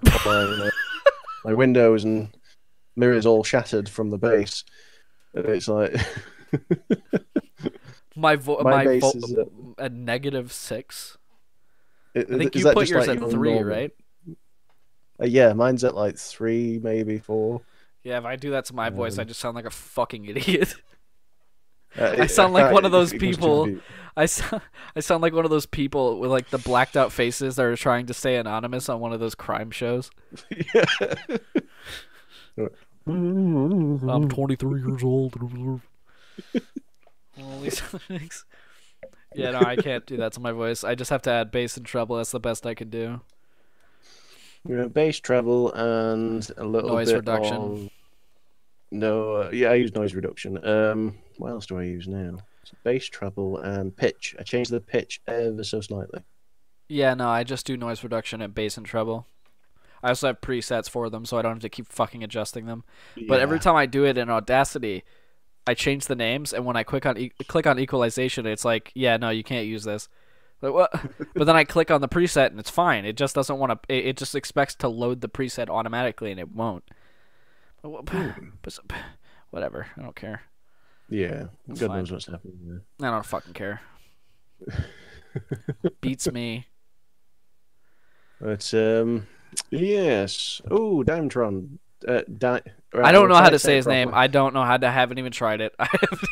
[SPEAKER 2] my windows and mirrors all shattered from the bass. And it's like
[SPEAKER 1] my
[SPEAKER 2] bass is
[SPEAKER 1] a -6.
[SPEAKER 2] I
[SPEAKER 1] think you put yours at 3, normal? Right?
[SPEAKER 2] Yeah, mine's at like 3, maybe 4.
[SPEAKER 1] Yeah, if I do that to my voice, I just sound like a fucking idiot. I sound like one of those people. I sound like one of those people with like the blacked out faces that are trying to stay anonymous on one of those crime shows.
[SPEAKER 2] Yeah.
[SPEAKER 1] I'm 23 years old. All these things. Yeah, no, I can't do that to my voice. I just have to add bass and treble. That's the best I can do.
[SPEAKER 2] Yeah, bass, treble, and a little
[SPEAKER 1] noise
[SPEAKER 2] bit
[SPEAKER 1] reduction.
[SPEAKER 2] Of... No, yeah, I use noise reduction. What else do I use now? Bass, treble, and pitch. I changed the pitch ever so slightly.
[SPEAKER 1] Yeah, no, I just do noise reduction and bass and treble. I also have presets for them, so I don't have to keep fucking adjusting them. Yeah. But every time I do it in Audacity, I change the names, and when I click on equalization, it's like, yeah, no, you can't use this. Like, what? But then I click on the preset, and it's fine. It just doesn't want to. It just expects to load the preset automatically, and it won't. Whatever. I don't care.
[SPEAKER 2] Yeah, God knows what's happening there.
[SPEAKER 1] I don't fucking care. Beats me.
[SPEAKER 2] But yes. Oh, Dimetron.
[SPEAKER 1] I don't know how to say his name. I don't know how to. Haven't even tried it.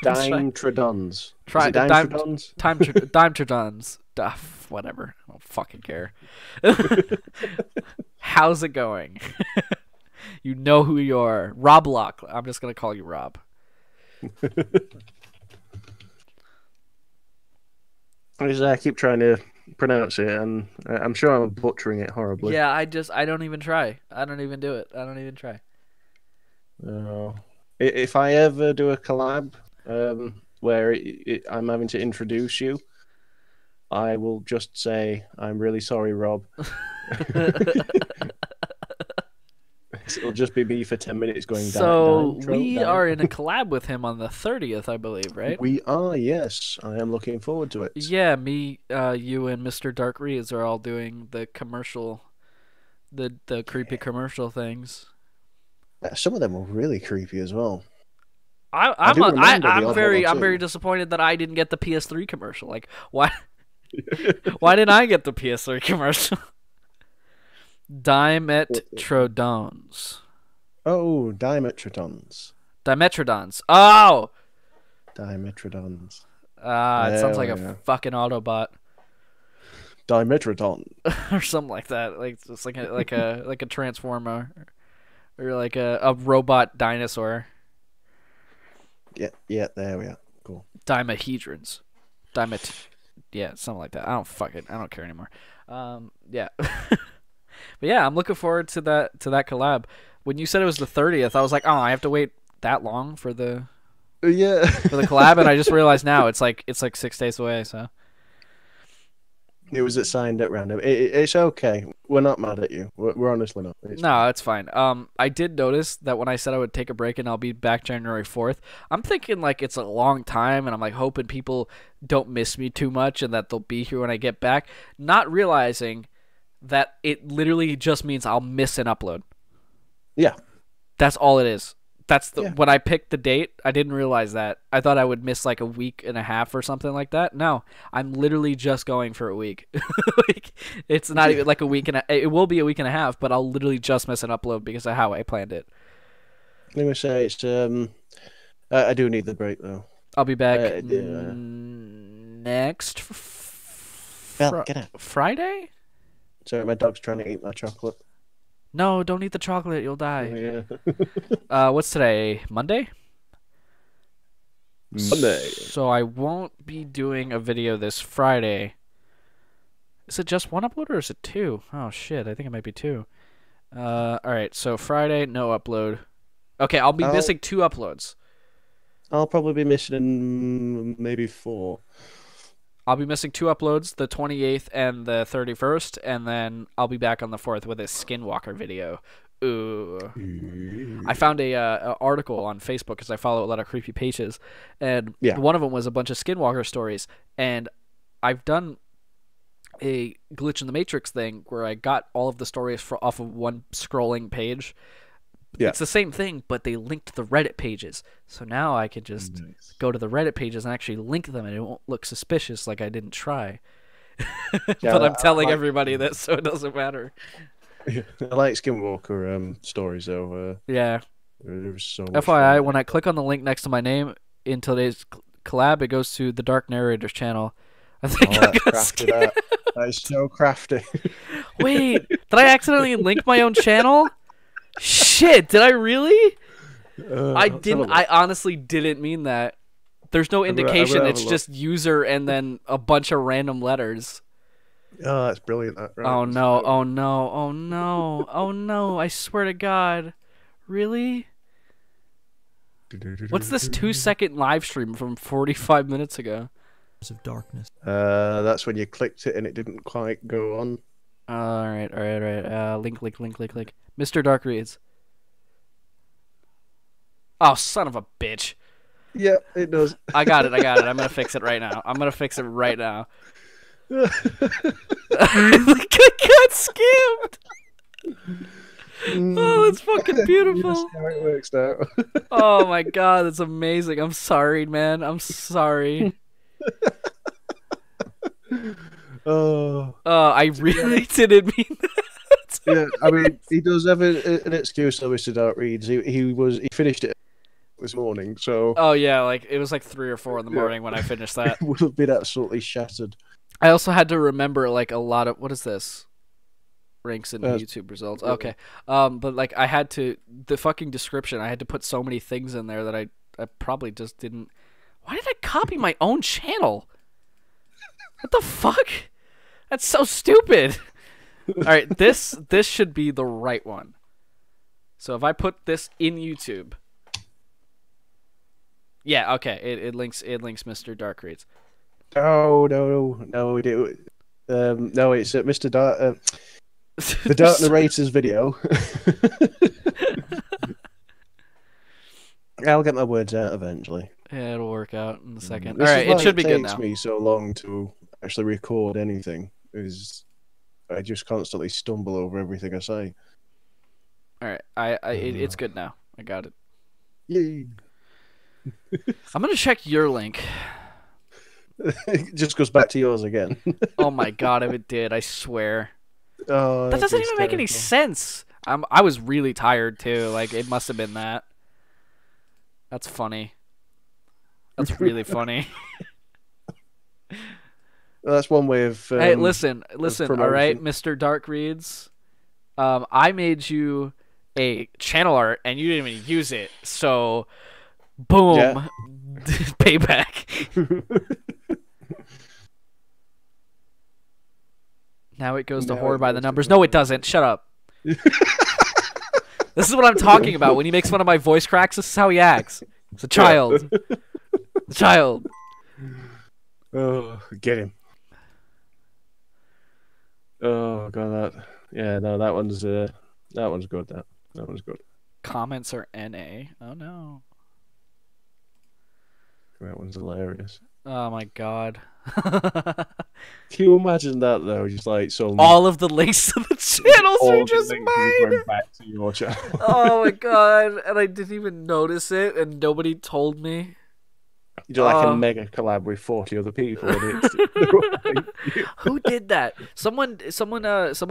[SPEAKER 2] Dimetrodons.
[SPEAKER 1] Try
[SPEAKER 2] Dimetrodons.
[SPEAKER 1] Dimetrodons. Whatever. I don't fucking care. How's it going? You know who you are. Rob Lock. I'm just gonna call you Rob.
[SPEAKER 2] I keep trying to pronounce it, and I'm sure I'm butchering it horribly.
[SPEAKER 1] Yeah, I don't even try. I don't even do it. I don't even try.
[SPEAKER 2] If I ever do a collab where I'm having to introduce you, I will just say, I'm really sorry, Rob. It'll just be me for 10 minutes going down.
[SPEAKER 1] So we are in a collab with him on the 30th, I believe, right?
[SPEAKER 2] We are, yes. I am looking forward to it.
[SPEAKER 1] Yeah, me, you, and Mr. Dark Reeds are all doing the commercial, the creepy commercial things.
[SPEAKER 2] Some of them were really creepy as well.
[SPEAKER 1] I'm very disappointed that I didn't get the PS3 commercial. Like, why? Why didn't I get the PS3 commercial? Dimetrodons.
[SPEAKER 2] Oh, Dimetrodons.
[SPEAKER 1] Dimetrodons. Oh!
[SPEAKER 2] Dimetrodons.
[SPEAKER 1] It sounds like a fucking Autobot.
[SPEAKER 2] Dimetrodon.
[SPEAKER 1] Or something like that. Like it's like a transformer. Or like a robot dinosaur.
[SPEAKER 2] Yeah, there we are. Cool.
[SPEAKER 1] Dimahedrons. Yeah, something like that. I don't care anymore. Yeah. But yeah, I'm looking forward to that collab. When you said it was the 30th, I was like, oh, I have to wait that long for the for the collab, and I just realized now it's like 6 days away. So
[SPEAKER 2] it was signed at random. It's okay. We're not mad at you. We're honestly not.
[SPEAKER 1] It's fine. I did notice that when I said I would take a break and I'll be back January 4th, I'm thinking like it's a long time, and I'm like hoping people don't miss me too much and that they'll be here when I get back, not realizing that it literally just means I'll miss an upload.
[SPEAKER 2] Yeah.
[SPEAKER 1] That's all it is. When I picked the date, I didn't realize that. I thought I would miss like a week and a half or something like that. No, I'm literally just going for a week. Like, it's not even like a week it will be a week and a half, but I'll literally just miss an upload because of how I planned it.
[SPEAKER 2] Let me say, it's I do need the break though.
[SPEAKER 1] I'll be back next Friday?
[SPEAKER 2] Sorry, my dog's trying to eat my chocolate.
[SPEAKER 1] No, don't eat the chocolate. You'll die.
[SPEAKER 2] Yeah.
[SPEAKER 1] What's today? Monday?
[SPEAKER 2] Monday.
[SPEAKER 1] So I won't be doing a video this Friday. Is it just one upload or is it 2? Oh, shit. I think it might be 2. Alright, so Friday, no upload. Okay, I'll be missing 2 uploads.
[SPEAKER 2] I'll probably be missing maybe 4.
[SPEAKER 1] I'll be missing 2 uploads, the 28th and the 31st, and then I'll be back on the 4th with a Skinwalker video. Ooh. I found a article on Facebook because I follow a lot of creepy pages, and one of them was a bunch of Skinwalker stories. And I've done a glitch in the Matrix thing where I got all of the stories off of one scrolling page. It's the same thing, but they linked the Reddit pages. So now I can just go to the Reddit pages and actually link them, and it won't look suspicious like I didn't try. But I'm telling everybody this, so it doesn't matter.
[SPEAKER 2] I like Skinwalker stories, though.
[SPEAKER 1] Yeah.
[SPEAKER 2] There's so much
[SPEAKER 1] FYI,
[SPEAKER 2] fun.
[SPEAKER 1] when I click on the link next to my name in today's collab, it goes to the Dark Narrator's channel. I think I got scared.
[SPEAKER 2] That is so crafty.
[SPEAKER 1] Wait, did I accidentally link my own channel? Shit, did I really? I didn't. I honestly didn't mean that. There's no indication. It's just user and then a bunch of random letters.
[SPEAKER 2] Oh, that's brilliant. Right.
[SPEAKER 1] Oh no, oh no, oh no, oh no, I swear to God. Really? What's this 2-second live stream from 45 minutes ago?
[SPEAKER 3] Of darkness.
[SPEAKER 2] That's when you clicked it and it didn't quite go on.
[SPEAKER 1] Alright. Link. Mr. Dark Reads. Oh, son of a bitch.
[SPEAKER 2] Yeah, it does.
[SPEAKER 1] I got it. I'm gonna fix it right now. I got scammed. Oh, it's fucking beautiful.
[SPEAKER 2] You see how it works now.
[SPEAKER 1] Oh my God, that's amazing. I'm sorry, man. I'm sorry. I really didn't mean that.
[SPEAKER 2] Yeah, I mean, he does have an excuse, though, Mr. Dark Reads. He finished it this morning, so...
[SPEAKER 1] Oh, yeah, like, it was like 3 or 4 in the morning when I finished that.
[SPEAKER 2] It would have been absolutely shattered.
[SPEAKER 1] I also had to remember, like, a lot of... What is this? Ranks in YouTube results. Okay. But, like, I had to... The fucking description, I had to put so many things in there that I probably just didn't... Why did I copy my own channel? What the fuck? That's so stupid. All right, this should be the right one. So if I put this in YouTube, yeah, okay, it links Mr. Dark Reads.
[SPEAKER 2] No, it no, it's Mr. Dark, the Dark Narrator's video. I'll get my words out eventually.
[SPEAKER 1] Yeah, it'll work out in a second.
[SPEAKER 2] This
[SPEAKER 1] all right, it should be good now.
[SPEAKER 2] It takes me so long to actually record anything. Is I just constantly stumble over everything I say.
[SPEAKER 1] All right, it's good now. I got it.
[SPEAKER 2] Yay!
[SPEAKER 1] I'm gonna check your link.
[SPEAKER 2] It just goes back to yours again.
[SPEAKER 1] Oh my God, if it did, I swear.
[SPEAKER 2] Oh,
[SPEAKER 1] that doesn't even make any sense. I was really tired too. Like it must have been that. That's funny. That's really funny.
[SPEAKER 2] Well, that's one way of.
[SPEAKER 1] Hey, listen. All right, Mr. Dark Reads. I made you a channel art, and you didn't even use it. So, boom, yeah. Payback. Now it goes to Horror by the Numbers. No, it doesn't. Shut up. This is what I'm talking about. When he makes fun of my voice cracks, this is how he acts. It's a child. The child.
[SPEAKER 2] Oh, get him. Oh god, that one's good. That one's good.
[SPEAKER 1] Comments are NA. Oh no.
[SPEAKER 2] That one's hilarious.
[SPEAKER 1] Oh my God.
[SPEAKER 2] Can you imagine that though? Just like
[SPEAKER 1] all of the links to the channels are just mine.
[SPEAKER 2] Back to your channel.
[SPEAKER 1] Oh my God! And I didn't even notice it, and nobody told me.
[SPEAKER 2] You do like a mega collab with 40 other people. And
[SPEAKER 1] Who did that? Someone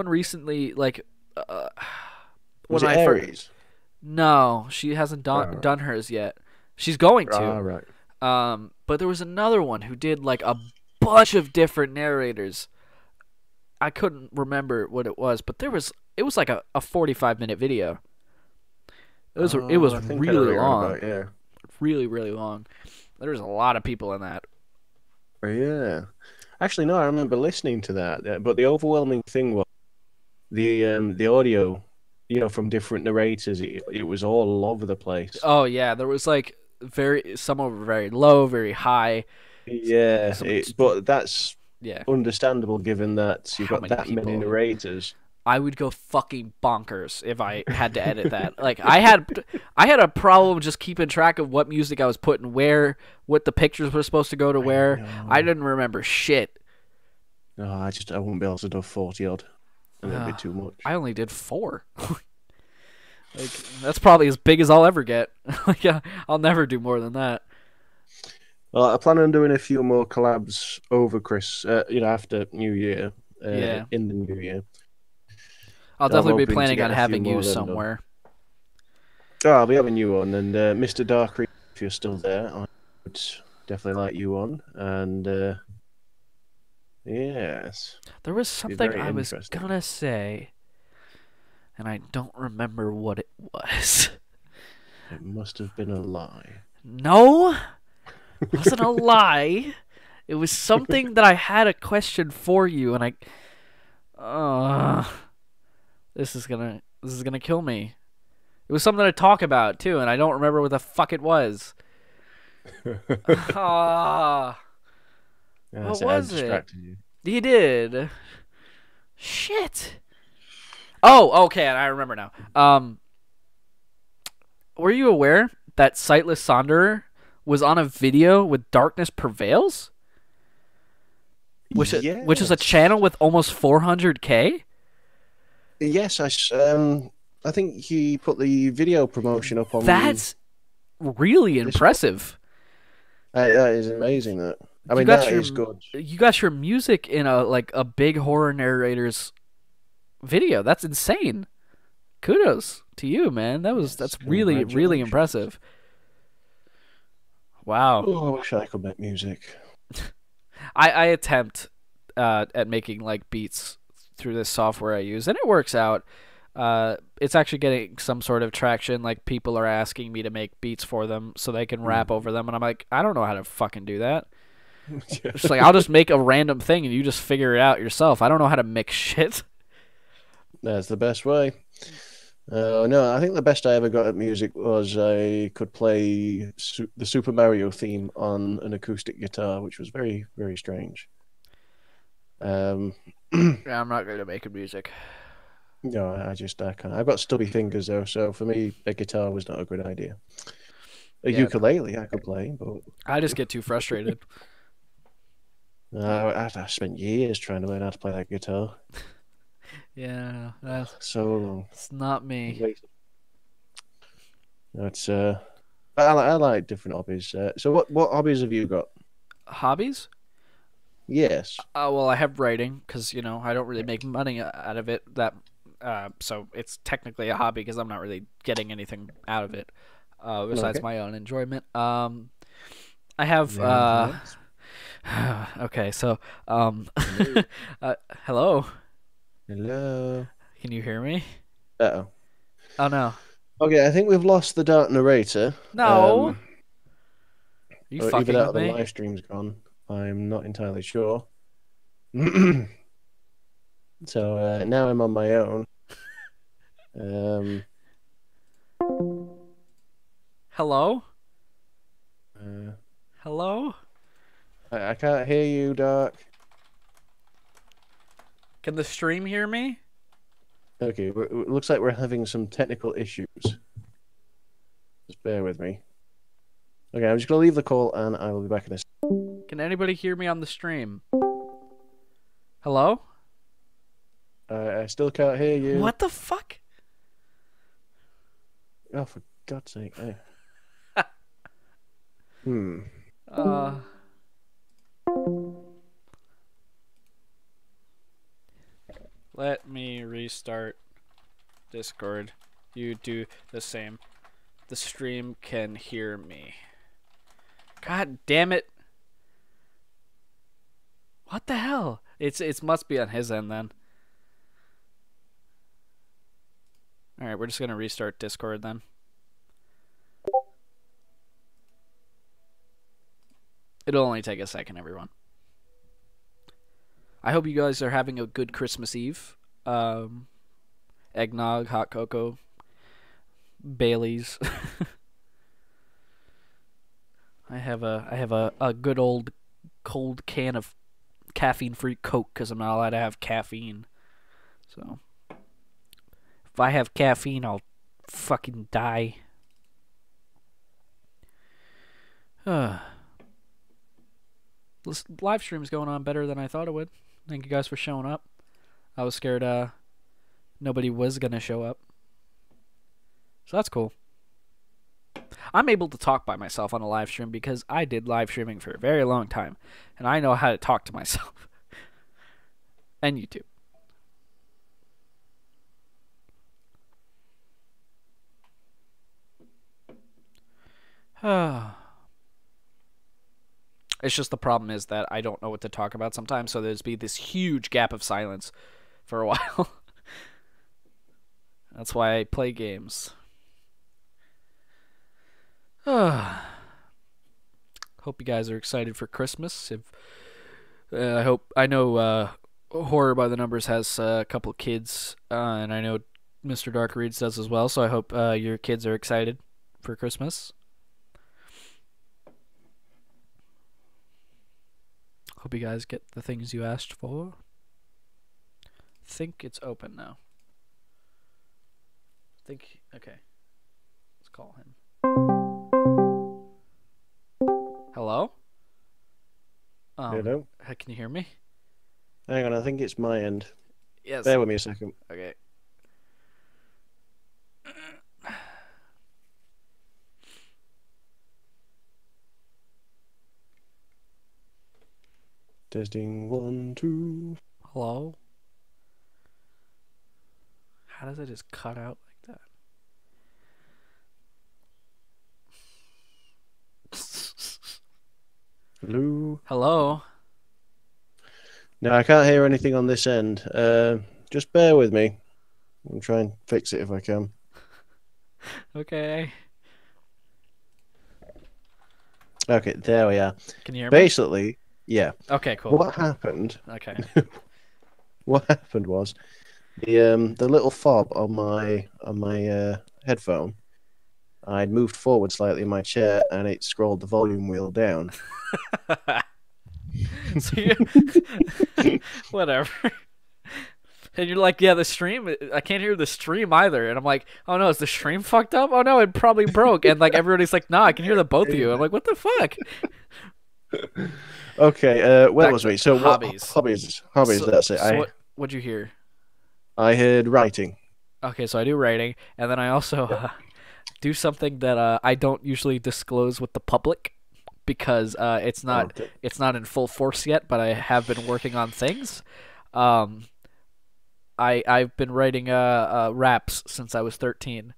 [SPEAKER 1] recently like.
[SPEAKER 2] Was it Aries?
[SPEAKER 1] No, she hasn't done hers yet. She's going to.
[SPEAKER 2] Right.
[SPEAKER 1] But there was another one who did like a bunch of different narrators. I couldn't remember what it was, but it was like a 45-minute video. It was really long.
[SPEAKER 2] Yeah.
[SPEAKER 1] Really, really long. There's a lot of people in that.
[SPEAKER 2] Yeah. Actually, no, I remember listening to that. But the overwhelming thing was the audio, from different narrators. It was all over the place.
[SPEAKER 1] Oh yeah, there was like some were very low, very high.
[SPEAKER 2] Yeah, but that's
[SPEAKER 1] yeah,
[SPEAKER 2] understandable given that you've
[SPEAKER 1] how
[SPEAKER 2] got
[SPEAKER 1] many
[SPEAKER 2] that many
[SPEAKER 1] people?
[SPEAKER 2] narrators.
[SPEAKER 1] I would go fucking bonkers if I had to edit that. Like I had a problem just keeping track of what music I was putting where, what the pictures were supposed to go to
[SPEAKER 2] I
[SPEAKER 1] where. I
[SPEAKER 2] know.
[SPEAKER 1] didn't remember shit.
[SPEAKER 2] No, I won't be able to do 40 odd, and it'd be too much.
[SPEAKER 1] I only did 4. Like that's probably as big as I'll ever get. Like I'll never do more than that.
[SPEAKER 2] Well, I plan on doing a few more collabs over after New Year,
[SPEAKER 1] Yeah,
[SPEAKER 2] in the New Year.
[SPEAKER 1] I'll
[SPEAKER 2] So I'm
[SPEAKER 1] definitely be
[SPEAKER 2] hoping to
[SPEAKER 1] planning on
[SPEAKER 2] get a few
[SPEAKER 1] having you
[SPEAKER 2] more of them done.
[SPEAKER 1] somewhere.
[SPEAKER 2] Oh, I'll be having you on, and Mr. Darkreed, if you're still there, I would definitely like you on. And yes,
[SPEAKER 1] There was
[SPEAKER 2] be
[SPEAKER 1] something
[SPEAKER 2] very
[SPEAKER 1] I was
[SPEAKER 2] interesting.
[SPEAKER 1] gonna say, and I don't remember what it was.
[SPEAKER 2] It must have been a lie.
[SPEAKER 1] No, it wasn't a lie. It was something that I had a question for you, and this is gonna kill me. It was something to talk about too, and I don't remember what the fuck it was. Ah, what
[SPEAKER 2] I
[SPEAKER 1] was it?
[SPEAKER 2] distracted you.
[SPEAKER 1] You did. Shit. Oh, okay, I remember now. Were you aware that Sightless Sonderer was on a video with Darkness Prevails? Which is a
[SPEAKER 2] Yes.
[SPEAKER 1] channel with almost 400K?
[SPEAKER 2] Yes, I think he put the video promotion up on
[SPEAKER 1] That's really
[SPEAKER 2] Discord.
[SPEAKER 1] impressive.
[SPEAKER 2] That is amazing. I
[SPEAKER 1] You
[SPEAKER 2] mean,
[SPEAKER 1] got
[SPEAKER 2] that
[SPEAKER 1] your
[SPEAKER 2] is good.
[SPEAKER 1] you got your music in a big horror narrator's video. That's insane. Kudos to you, man.
[SPEAKER 2] Yes,
[SPEAKER 1] That's really really
[SPEAKER 2] congratulations.
[SPEAKER 1] impressive. Wow.
[SPEAKER 2] Oh, I wish I could make music.
[SPEAKER 1] I attempt at making like beats through this software I use, and it works out. It's actually getting some sort of traction. Like people are asking me to make beats for them so they can rap over them, and I'm like, I don't know how to fucking do that. It's like I'll just make a random thing and you just figure it out yourself. I don't know how to mix shit.
[SPEAKER 2] That's the best way. No, I think the best I ever got at music was I could play the Super Mario theme on an acoustic guitar, which was very, very strange. Um,
[SPEAKER 1] Yeah, I'm not good at making music.
[SPEAKER 2] no, I can't. I've got stubby fingers though, so for me, a guitar was not a good idea. A
[SPEAKER 1] Yeah,
[SPEAKER 2] ukulele I could play, but
[SPEAKER 1] I just get too frustrated.
[SPEAKER 2] I spent years trying to learn how to play that guitar.
[SPEAKER 1] Yeah,
[SPEAKER 2] So
[SPEAKER 1] that's not me.
[SPEAKER 2] wait, that's I like different hobbies. So what hobbies have you got?
[SPEAKER 1] Hobbies?
[SPEAKER 2] Yes.
[SPEAKER 1] Well, I have writing because I don't really make money out of it. So it's technically a hobby because I'm not really getting anything out of it besides
[SPEAKER 2] Okay.
[SPEAKER 1] my own enjoyment. I have
[SPEAKER 2] Yes.
[SPEAKER 1] okay, so
[SPEAKER 2] Hello.
[SPEAKER 1] hello.
[SPEAKER 2] Hello.
[SPEAKER 1] Can you hear me?
[SPEAKER 2] Uh-oh.
[SPEAKER 1] Oh no.
[SPEAKER 2] Okay, I think we've lost the dark narrator.
[SPEAKER 1] No. Are you
[SPEAKER 2] Or either
[SPEAKER 1] fucking
[SPEAKER 2] that or
[SPEAKER 1] with
[SPEAKER 2] the
[SPEAKER 1] me?
[SPEAKER 2] live stream's gone. I'm not entirely sure. So now I'm on my own. Um,
[SPEAKER 1] Hello?
[SPEAKER 2] uh,
[SPEAKER 1] Hello?
[SPEAKER 2] I can't hear you, Dark.
[SPEAKER 1] Can the stream hear me?
[SPEAKER 2] Okay, it looks like we're having some technical issues. Just bear with me. Okay, I'm just gonna leave the call and I will be back in a second.
[SPEAKER 1] Can anybody hear me on the stream? Hello?
[SPEAKER 2] I still can't hear you.
[SPEAKER 1] What the fuck?
[SPEAKER 2] Oh, for God's sake. Hey. Hmm.
[SPEAKER 1] Uh Let me restart Discord. You do the same. The stream can hear me. God damn it. What the hell? It must be on his end then. Alright, we're just gonna restart Discord then. It'll only take a second, everyone. I hope you guys are having a good Christmas Eve. Eggnog, hot cocoa, Bailey's. I have a good old cold can of caffeine-free Coke because I'm not allowed to have caffeine. So if I have caffeine, I'll fucking die. This live stream's going on better than I thought it would. Thank you guys for showing up. I was scared nobody was gonna show up. So that's cool. I'm able to talk by myself on a live stream because I did live streaming for a very long time, and I know how to talk to myself. And YouTube. It's just the problem is that I don't know what to talk about sometimes, so there's be this huge gap of silence for a while. That's why I play games. Hope you guys are excited for Christmas. I know Horror by the Numbers has a couple kids, and I know Mr. Dark Reads does as well, so I hope your kids are excited for Christmas. Hope you guys get the things you asked for. I think it's open now. Okay. Let's call him. Hello?
[SPEAKER 2] Hello?
[SPEAKER 1] Can you hear me?
[SPEAKER 2] Hang on, I think it's my end.
[SPEAKER 1] Yes.
[SPEAKER 2] Bear with me a second.
[SPEAKER 1] Okay.
[SPEAKER 2] Testing 1, 2.
[SPEAKER 1] Hello? How does it just cut out like that?
[SPEAKER 2] Hello?
[SPEAKER 1] Hello?
[SPEAKER 2] No, I can't hear anything on this end. Just bear with me. I'll try and fix it if I can.
[SPEAKER 1] Okay.
[SPEAKER 2] Okay, there we are.
[SPEAKER 1] Can you hear me?
[SPEAKER 2] Basically, yeah.
[SPEAKER 1] Okay, cool.
[SPEAKER 2] What happened?
[SPEAKER 1] Okay.
[SPEAKER 2] What happened was the little fob on my headphone. I'd moved forward slightly in my chair, and it scrolled the volume wheel down.
[SPEAKER 1] So whatever. And you're like, yeah, the stream, I can't hear the stream either. And I'm like, oh no, is the stream fucked up? Oh no, it probably broke. And like everybody's like, nah, I can hear the both of you. I'm like, what the fuck?
[SPEAKER 2] Okay, where was we? So
[SPEAKER 1] hobbies.
[SPEAKER 2] Hobbies,
[SPEAKER 1] So,
[SPEAKER 2] that's it.
[SPEAKER 1] So what'd you hear?
[SPEAKER 2] I heard writing.
[SPEAKER 1] Okay, so I do writing, and then I also do something that I don't usually disclose with the public because it's not in full force yet, but I have been working on things. I've been writing raps since I was 13.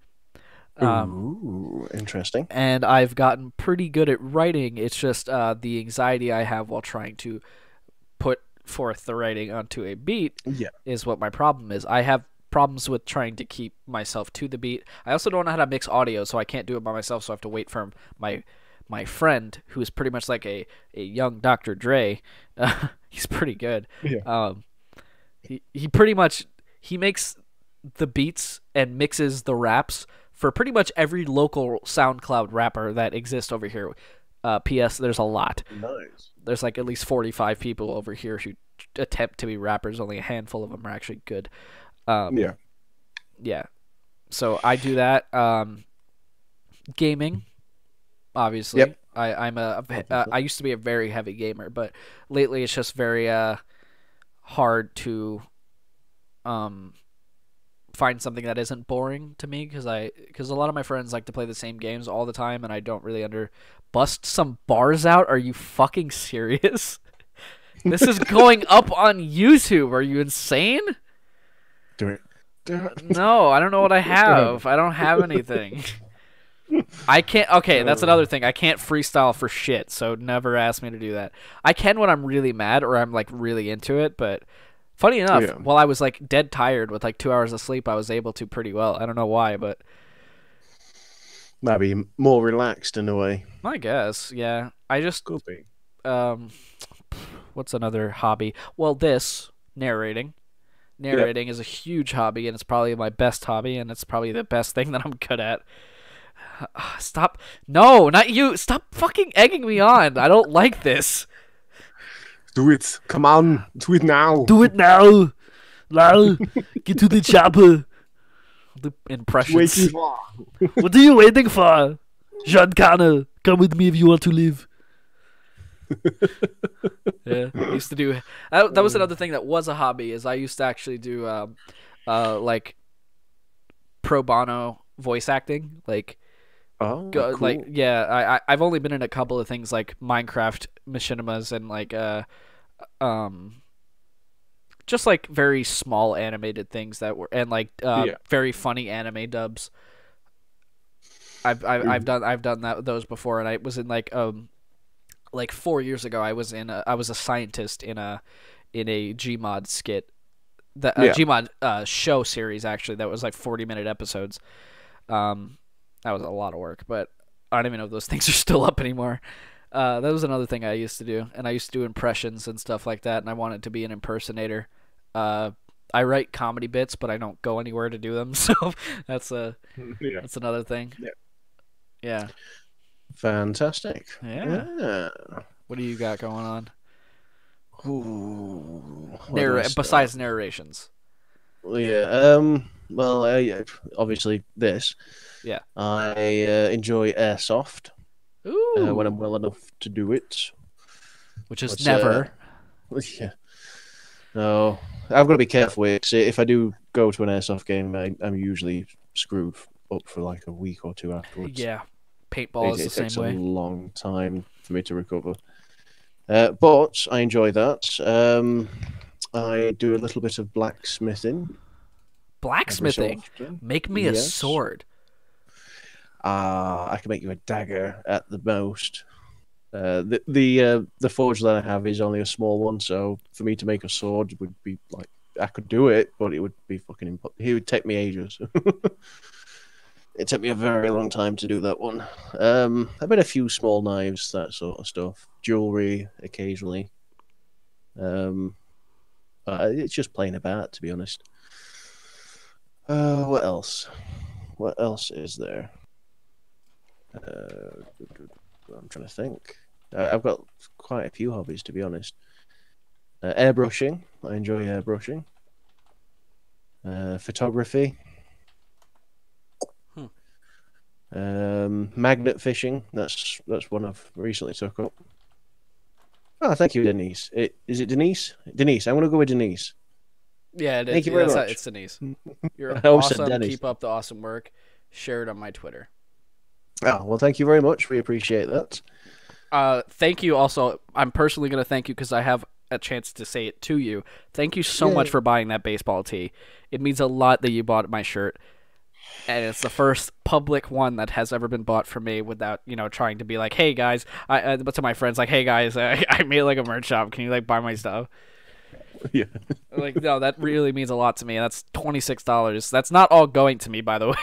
[SPEAKER 2] Ooh, interesting.
[SPEAKER 1] And I've gotten pretty good at writing. It's just the anxiety I have while trying to put forth the writing onto a beat is what my problem is. I have problems with trying to keep myself to the beat. I also don't know how to mix audio, so I can't do it by myself, so I have to wait for my friend, who is pretty much like a young Dr. Dre. He's pretty good.
[SPEAKER 2] Yeah.
[SPEAKER 1] He pretty much makes the beats and mixes the raps for pretty much every local SoundCloud rapper that exists over here. P.S. There's a lot.
[SPEAKER 2] Nice.
[SPEAKER 1] There's like at least 45 people over here who attempt to be rappers. Only a handful of them are actually good. Yeah. So I do that. Gaming, obviously.
[SPEAKER 2] Yep.
[SPEAKER 1] I used to be a very heavy gamer, but lately it's just very hard to find something that isn't boring to me because a lot of my friends like to play the same games all the time, and I don't really bust some bars out. Are you fucking serious? This is going up on YouTube. Are you insane?
[SPEAKER 2] Do it.
[SPEAKER 1] No, I don't know what I have. I don't have anything. I can't. Okay, that's another thing. I can't freestyle for shit, so never ask me to do that. I can when I'm really mad or I'm like really into it, but funny enough, while I was like dead tired with like 2 hours of sleep, I was able to pretty well. I don't know why, but
[SPEAKER 2] maybe more relaxed in a way.
[SPEAKER 1] I guess, yeah. I just
[SPEAKER 2] could be.
[SPEAKER 1] What's another hobby? Well, narrating. Narrating is a huge hobby, and it's probably my best hobby, and it's probably the best thing that I'm good at. Stop. No, not you. Stop fucking egging me on. I don't like this.
[SPEAKER 2] Do it. Come on. Do it now.
[SPEAKER 1] Do it now. Now. Get to the chopper. The impressions. What are you waiting for? John Connor, come with me if you want to live. Yeah, I used to do that was another thing that was a hobby, is I used to actually do like pro bono voice acting, like
[SPEAKER 2] cool.
[SPEAKER 1] like I've only been in a couple of things like Minecraft machinimas and like just like very small animated things that were, and like very funny anime dubs. I've done those before, and I was in like 4 years ago I was a scientist in a Gmod skit, the Gmod show series actually, that was like 40-minute episodes. That was a lot of work, but I don't even know if those things are still up anymore. That was another thing I used to do, and I used to do impressions and stuff like that, and I wanted to be an impersonator. I write comedy bits, but I don't go anywhere to do them, so that's another thing. Yeah.
[SPEAKER 2] Fantastic.
[SPEAKER 1] Yeah. What do you got going on?
[SPEAKER 2] Ooh,
[SPEAKER 1] besides narrations.
[SPEAKER 2] Yeah. Well, obviously this.
[SPEAKER 1] Yeah.
[SPEAKER 2] I enjoy airsoft.
[SPEAKER 1] Ooh.
[SPEAKER 2] When I'm well enough to do it.
[SPEAKER 1] Which is never.
[SPEAKER 2] Yeah. No, I've got to be careful with it. If I do go to an airsoft game, I'm usually screwed up for like a week or two afterwards.
[SPEAKER 1] Yeah. Paintball is the same way.
[SPEAKER 2] It takes a long time for me to recover. But I enjoy that. I do a little bit of blacksmithing.
[SPEAKER 1] Blacksmithing? Make me a sword.
[SPEAKER 2] I can make you a dagger at the most. The forge that I have is only a small one, so for me to make a sword would be like, I could do it, but it would be fucking impossible. It would take me ages. It took me a very long time to do that one. I've made a few small knives, that sort of stuff. Jewelry, occasionally. It's just playing about, to be honest. What else? What else is there? I'm trying to think. I've got quite a few hobbies, to be honest. Airbrushing. I enjoy airbrushing. Photography. Magnet fishing. That's one I've recently took up. Oh, thank you, Denise. Is it Denise? Denise. I'm going to go with Denise.
[SPEAKER 1] Yeah, it is.
[SPEAKER 2] Thank you very much.
[SPEAKER 1] It's Denise. You're awesome. Keep up the awesome work. Share it on my Twitter.
[SPEAKER 2] Oh, well, thank you very much. We appreciate that.
[SPEAKER 1] Thank you also. I'm personally going to thank you because I have a chance to say it to you. Thank you so much for buying that baseball tee. It means a lot that you bought my shirt. And it's the first public one that has ever been bought for me without, trying to be like, hey guys, but to my friends, like, hey guys, I made like a merch shop. Can you like buy my stuff?
[SPEAKER 2] Yeah.
[SPEAKER 1] Like, no, that really means a lot to me. That's $26. That's not all going to me, by the way.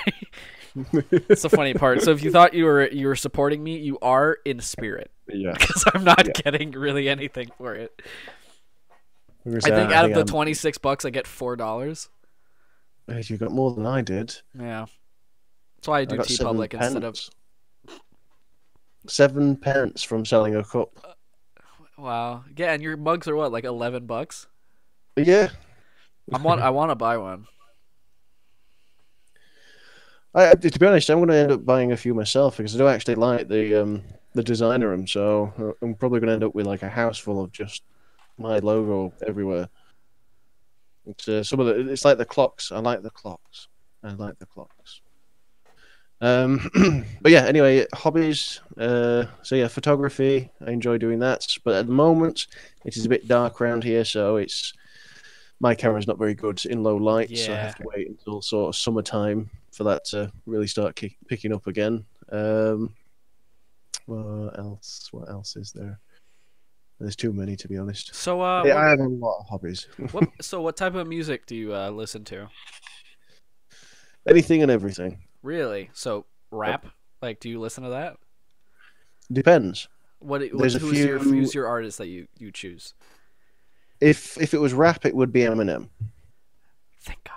[SPEAKER 1] It's the funny part. So if you thought you were supporting me, you are in spirit.
[SPEAKER 2] Yeah.
[SPEAKER 1] Because I'm not getting really anything for it. I think out of the $26, I get $4.
[SPEAKER 2] You got more than I did.
[SPEAKER 1] Yeah. That's why I do TeePublic instead of
[SPEAKER 2] 7 pence from selling a cup.
[SPEAKER 1] Wow. Yeah, and your mugs are what, like $11?
[SPEAKER 2] Yeah.
[SPEAKER 1] I want to buy one.
[SPEAKER 2] To be honest, I'm going to end up buying a few myself because I do actually like the designer room. So I'm probably going to end up with like a house full of just my logo everywhere. It's it's like the clocks. I like the clocks. But yeah, anyway, hobbies. So yeah, photography. I enjoy doing that. But at the moment, it is a bit dark around here, so my camera's not very good in low light. So I have to wait until sort of summertime for that to really start picking up again. What else is there? There's too many, to be honest.
[SPEAKER 1] So
[SPEAKER 2] I have a lot of hobbies.
[SPEAKER 1] What type of music do you listen to?
[SPEAKER 2] Anything and everything.
[SPEAKER 1] Really? So rap? Like, do you listen to that?
[SPEAKER 2] Depends.
[SPEAKER 1] Who's your artist that you choose?
[SPEAKER 2] If it was rap, it would be Eminem.
[SPEAKER 1] Thank God.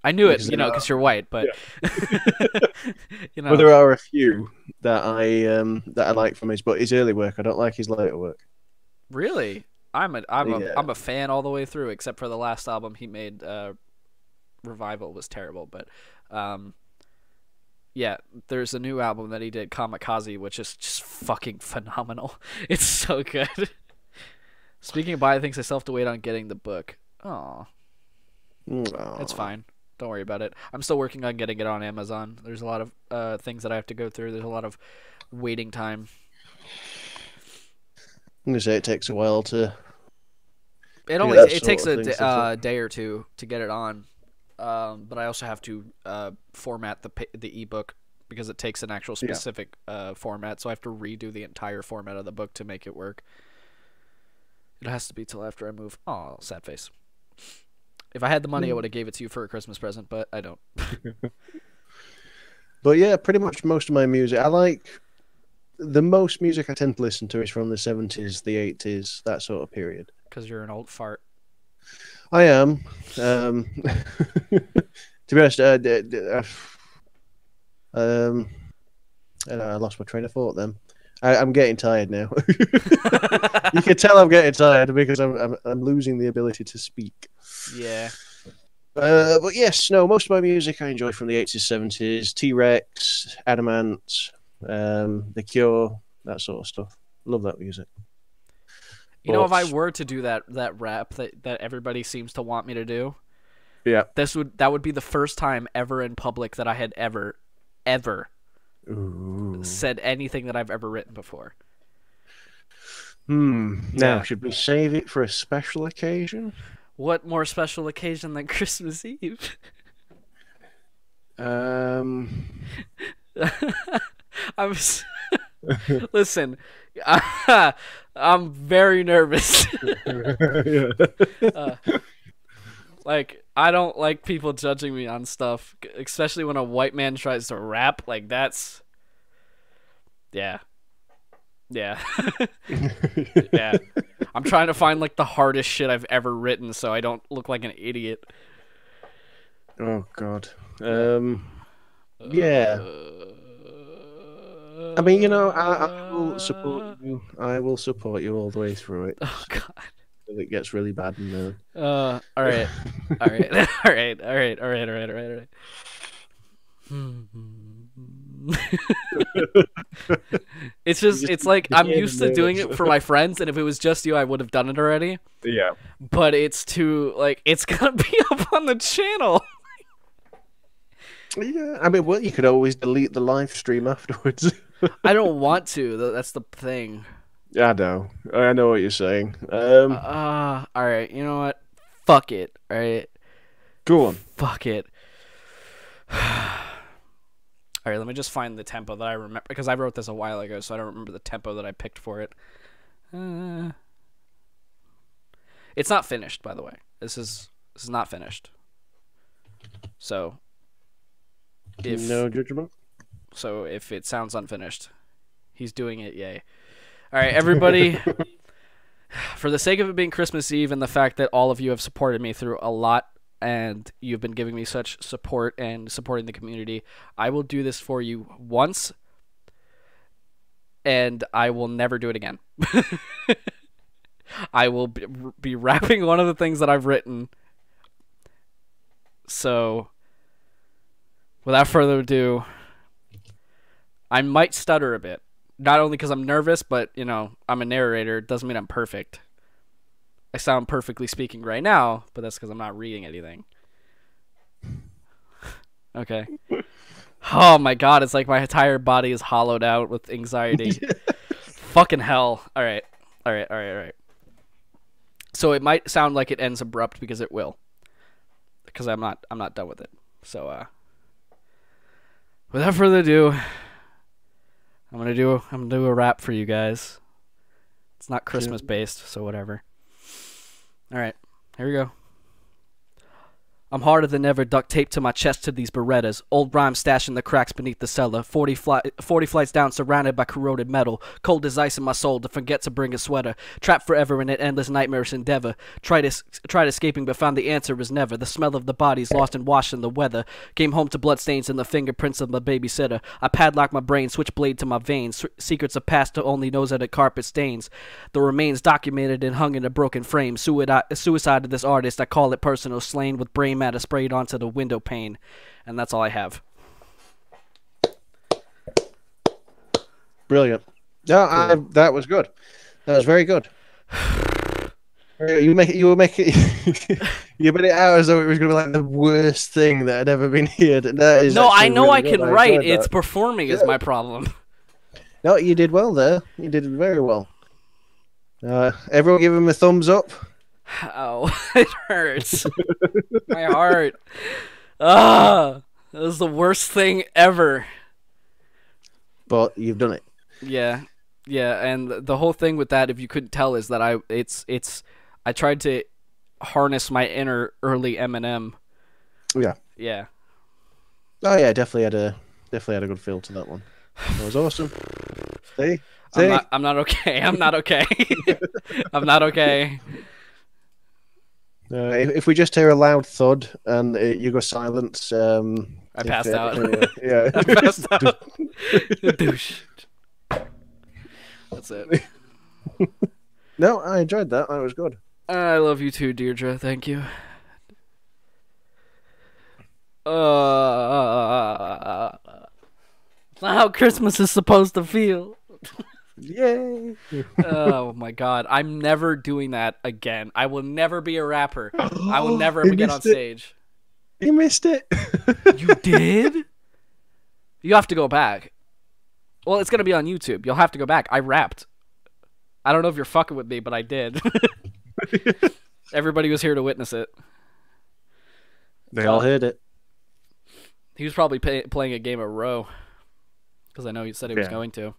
[SPEAKER 1] I knew it, because you're white, but
[SPEAKER 2] Well, there are a few that I like from his early work. I don't like his later work.
[SPEAKER 1] Really? I'm
[SPEAKER 2] Yeah.
[SPEAKER 1] a fan all the way through, except for the last album he made. Revival was terrible, but yeah, there's a new album that he did, Kamikaze, which is just fucking phenomenal. It's so good. Speaking of buying things, I still have to wait on getting the book. Aw. It's fine. Don't worry about it. I'm still working on getting it on Amazon. There's a lot of things that I have to go through. There's a lot of waiting time.
[SPEAKER 2] I'm gonna say it takes a while to.
[SPEAKER 1] It takes a day or two to get it on, but I also have to format the ebook because it takes an actual specific format. So I have to redo the entire format of the book to make it work. It has to be till after I move. Oh, sad face. If I had the money, I would have gave it to you for a Christmas present, but I don't.
[SPEAKER 2] But yeah, pretty much most of my music. I like the most music I tend to listen to is from the 70s, the 80s, that sort of period.
[SPEAKER 1] Because you're an old fart.
[SPEAKER 2] I am. To be honest, I lost my train of thought then. I'm getting tired now. You can tell I'm getting tired because I'm losing the ability to speak.
[SPEAKER 1] Yeah.
[SPEAKER 2] But yes, no, most of my music I enjoy from the 80s, 70s, T-Rex, Adamant, The Cure, that sort of stuff. Love that music.
[SPEAKER 1] You know, if I were to do that rap that everybody seems to want me to do,
[SPEAKER 2] yeah,
[SPEAKER 1] that would be the first time ever in public that I had ever said anything that I've ever written before.
[SPEAKER 2] Now, should we save it for a special occasion?
[SPEAKER 1] What more special occasion than Christmas Eve? Listen, I'm very nervous. Like, I don't like people judging me on stuff, especially when a white man tries to rap. Like, that's... Yeah. Yeah. I'm trying to find, like, the hardest shit I've ever written so I don't look like an idiot.
[SPEAKER 2] Oh, God. Yeah. I mean, you know, I will support you. I will support you all the way through it.
[SPEAKER 1] Oh, God.
[SPEAKER 2] It gets really bad and then.
[SPEAKER 1] All right. All right. It's like I'm used to doing it for my friends, and if it was just you, I would have done it already.
[SPEAKER 2] Yeah.
[SPEAKER 1] But it's it's gonna be up on the channel.
[SPEAKER 2] Yeah, I mean, well, you could always delete the live stream afterwards.
[SPEAKER 1] I don't want to. That's the thing.
[SPEAKER 2] I know what you're saying.
[SPEAKER 1] All right. You know what? Fuck it. All right.
[SPEAKER 2] Go on.
[SPEAKER 1] Fuck it. All right. Let me just find the tempo that I remember because I wrote this a while ago, so I don't remember the tempo that I picked for it. It's not finished, by the way. This is not finished. So.
[SPEAKER 2] No judgment.
[SPEAKER 1] So if it sounds unfinished, he's doing it. Yay. All right, everybody. For the sake of it being Christmas Eve and the fact that all of you have supported me through a lot and you've been giving me such support and supporting the community, I will do this for you once and I will never do it again. I will be rapping one of the things that I've written. So, without further ado, I might stutter a bit. Not only because I'm nervous, but, you know, I'm a narrator. It doesn't mean I'm perfect. I sound perfectly speaking right now, but that's because I'm not reading anything. Okay. Oh, my God. It's like my entire body is hollowed out with anxiety. Fucking hell. All right. So it might sound like it ends abrupt because it will. Because I'm not done with it. So, without further ado... I'm gonna do a rap for you guys. It's not Christmas based, so whatever. All right, here we go. I'm harder than ever, duct taped to my chest to these Berettas. Old rhymes stashed in the cracks beneath the cellar. 40 flights down, surrounded by corroded metal. Cold as ice in my soul to forget to bring a sweater. Trapped forever in an endless nightmarish endeavor. Tried escaping, but found the answer was never. The smell of the bodies lost and washed in the weather. Came home to bloodstains and the fingerprints of my babysitter. I padlocked my brain, switchblade to my veins. Secrets of past to only knows that the carpet stains. The remains documented and hung in a broken frame. Suicide of this artist, I call it personal, slain with brain matter sprayed onto the window pane. And that's all I have.
[SPEAKER 2] Brilliant. No, that was good. That was very good. You were making you made it out as though it was going to be like the worst thing that had ever been heard.
[SPEAKER 1] No, I know really I can write. It's performing is my problem.
[SPEAKER 2] No, you did well there. You did very well. Everyone give him a thumbs up.
[SPEAKER 1] Ow, it hurts. My heart. That was the worst thing ever.
[SPEAKER 2] But you've done it.
[SPEAKER 1] Yeah, and the whole thing with that, if you couldn't tell, is that I tried to harness my inner early Eminem.
[SPEAKER 2] Yeah.
[SPEAKER 1] Yeah.
[SPEAKER 2] Oh yeah, definitely had a good feel to that one. That was awesome. See?
[SPEAKER 1] I'm not okay. I'm not okay. I'm not okay.
[SPEAKER 2] If we just hear a loud thud and you go silent,
[SPEAKER 1] I passed out.
[SPEAKER 2] Yeah,
[SPEAKER 1] I passed out. Douche. That's it.
[SPEAKER 2] No, I enjoyed that. That was good.
[SPEAKER 1] I love you too, Deirdre. Thank you. It's not how Christmas is supposed to feel.
[SPEAKER 2] Yay!
[SPEAKER 1] Oh my god, I'm never doing that again. I will never be a rapper. I will never get on stage.
[SPEAKER 2] You missed it.
[SPEAKER 1] You did? You have to go back. Well, it's gonna be on YouTube. You'll have to go back. I rapped. I don't know if you're fucking with me, but I did. Everybody was here to witness it.
[SPEAKER 2] They all heard it.
[SPEAKER 1] He was probably playing a game of Row, because I know he said he was going to.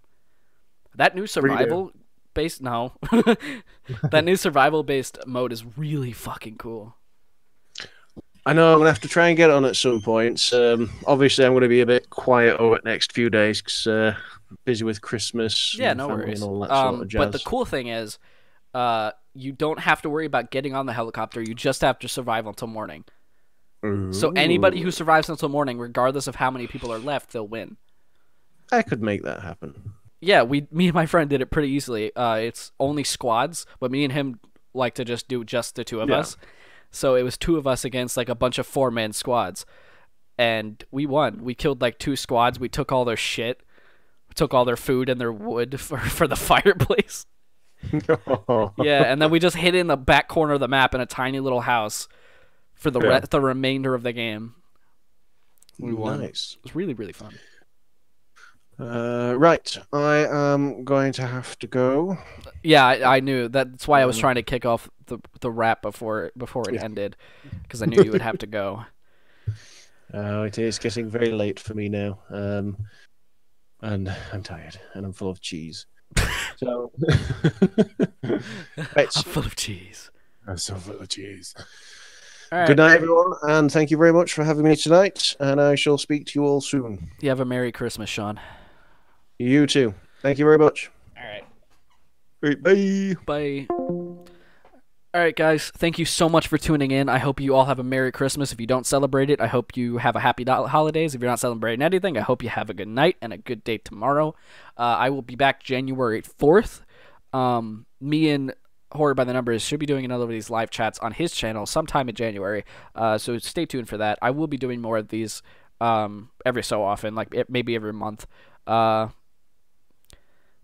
[SPEAKER 1] That new survival-based... No. That new survival-based mode is really fucking cool.
[SPEAKER 2] I know I'm going to have to try and get on at some point. Obviously, I'm going to be a bit quiet over the next few days because busy with Christmas and
[SPEAKER 1] no
[SPEAKER 2] family
[SPEAKER 1] worries.
[SPEAKER 2] and all that sort of jazz.
[SPEAKER 1] But the cool thing is you don't have to worry about getting on the helicopter. You just have to survive until morning. Ooh. So anybody who survives until morning, regardless of how many people are left, they'll win.
[SPEAKER 2] I could make that happen.
[SPEAKER 1] Yeah, me and my friend did it pretty easily. It's only squads, but me and him like to just do just the two of us. So it was two of us against like a bunch of 4-man squads. And we won. We killed like 2 squads. We took all their shit. We took all their food and their wood for the fireplace. Yeah, and then we just hid in the back corner of the map in a tiny little house for the remainder of the game. We won. Nice. It was really, really fun.
[SPEAKER 2] Right, I am going to have to go.
[SPEAKER 1] Yeah, I knew. That's why I was trying to kick off the rap before it ended, because I knew you would have to go.
[SPEAKER 2] It is getting very late for me now, and I'm tired, and I'm full of cheese. So,
[SPEAKER 1] right. I'm full of cheese.
[SPEAKER 2] I'm so full of cheese.
[SPEAKER 1] Right.
[SPEAKER 2] Good night, everyone, and thank you very much for having me tonight, and I shall speak to you all soon.
[SPEAKER 1] You have a Merry Christmas, Sean.
[SPEAKER 2] You too. Thank you very much.
[SPEAKER 1] All right.
[SPEAKER 2] Right, bye.
[SPEAKER 1] Bye. All right, guys. Thank you so much for tuning in. I hope you all have a Merry Christmas. If you don't celebrate it, I hope you have a happy holidays. If you're not celebrating anything, I hope you have a good night and a good day tomorrow. I will be back January 4th. Me and Horror by the Numbers should be doing another of these live chats on his channel sometime in January. So stay tuned for that. I will be doing more of these every so often, like maybe every month.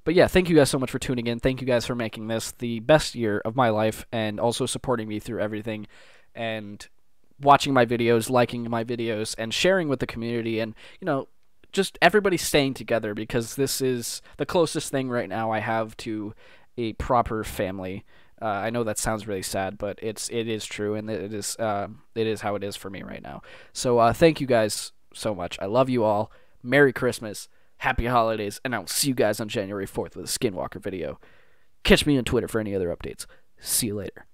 [SPEAKER 1] But yeah, thank you guys so much for tuning in. Thank you guys for making this the best year of my life and also supporting me through everything and watching my videos, liking my videos, and sharing with the community and, just everybody staying together, because this is the closest thing right now I have to a proper family. I know that sounds really sad, but it is true, and it is how it is for me right now. So thank you guys so much. I love you all. Merry Christmas. Happy holidays, and I will see you guys on January 4th with a Skinwalker video. Catch me on Twitter for any other updates. See you later.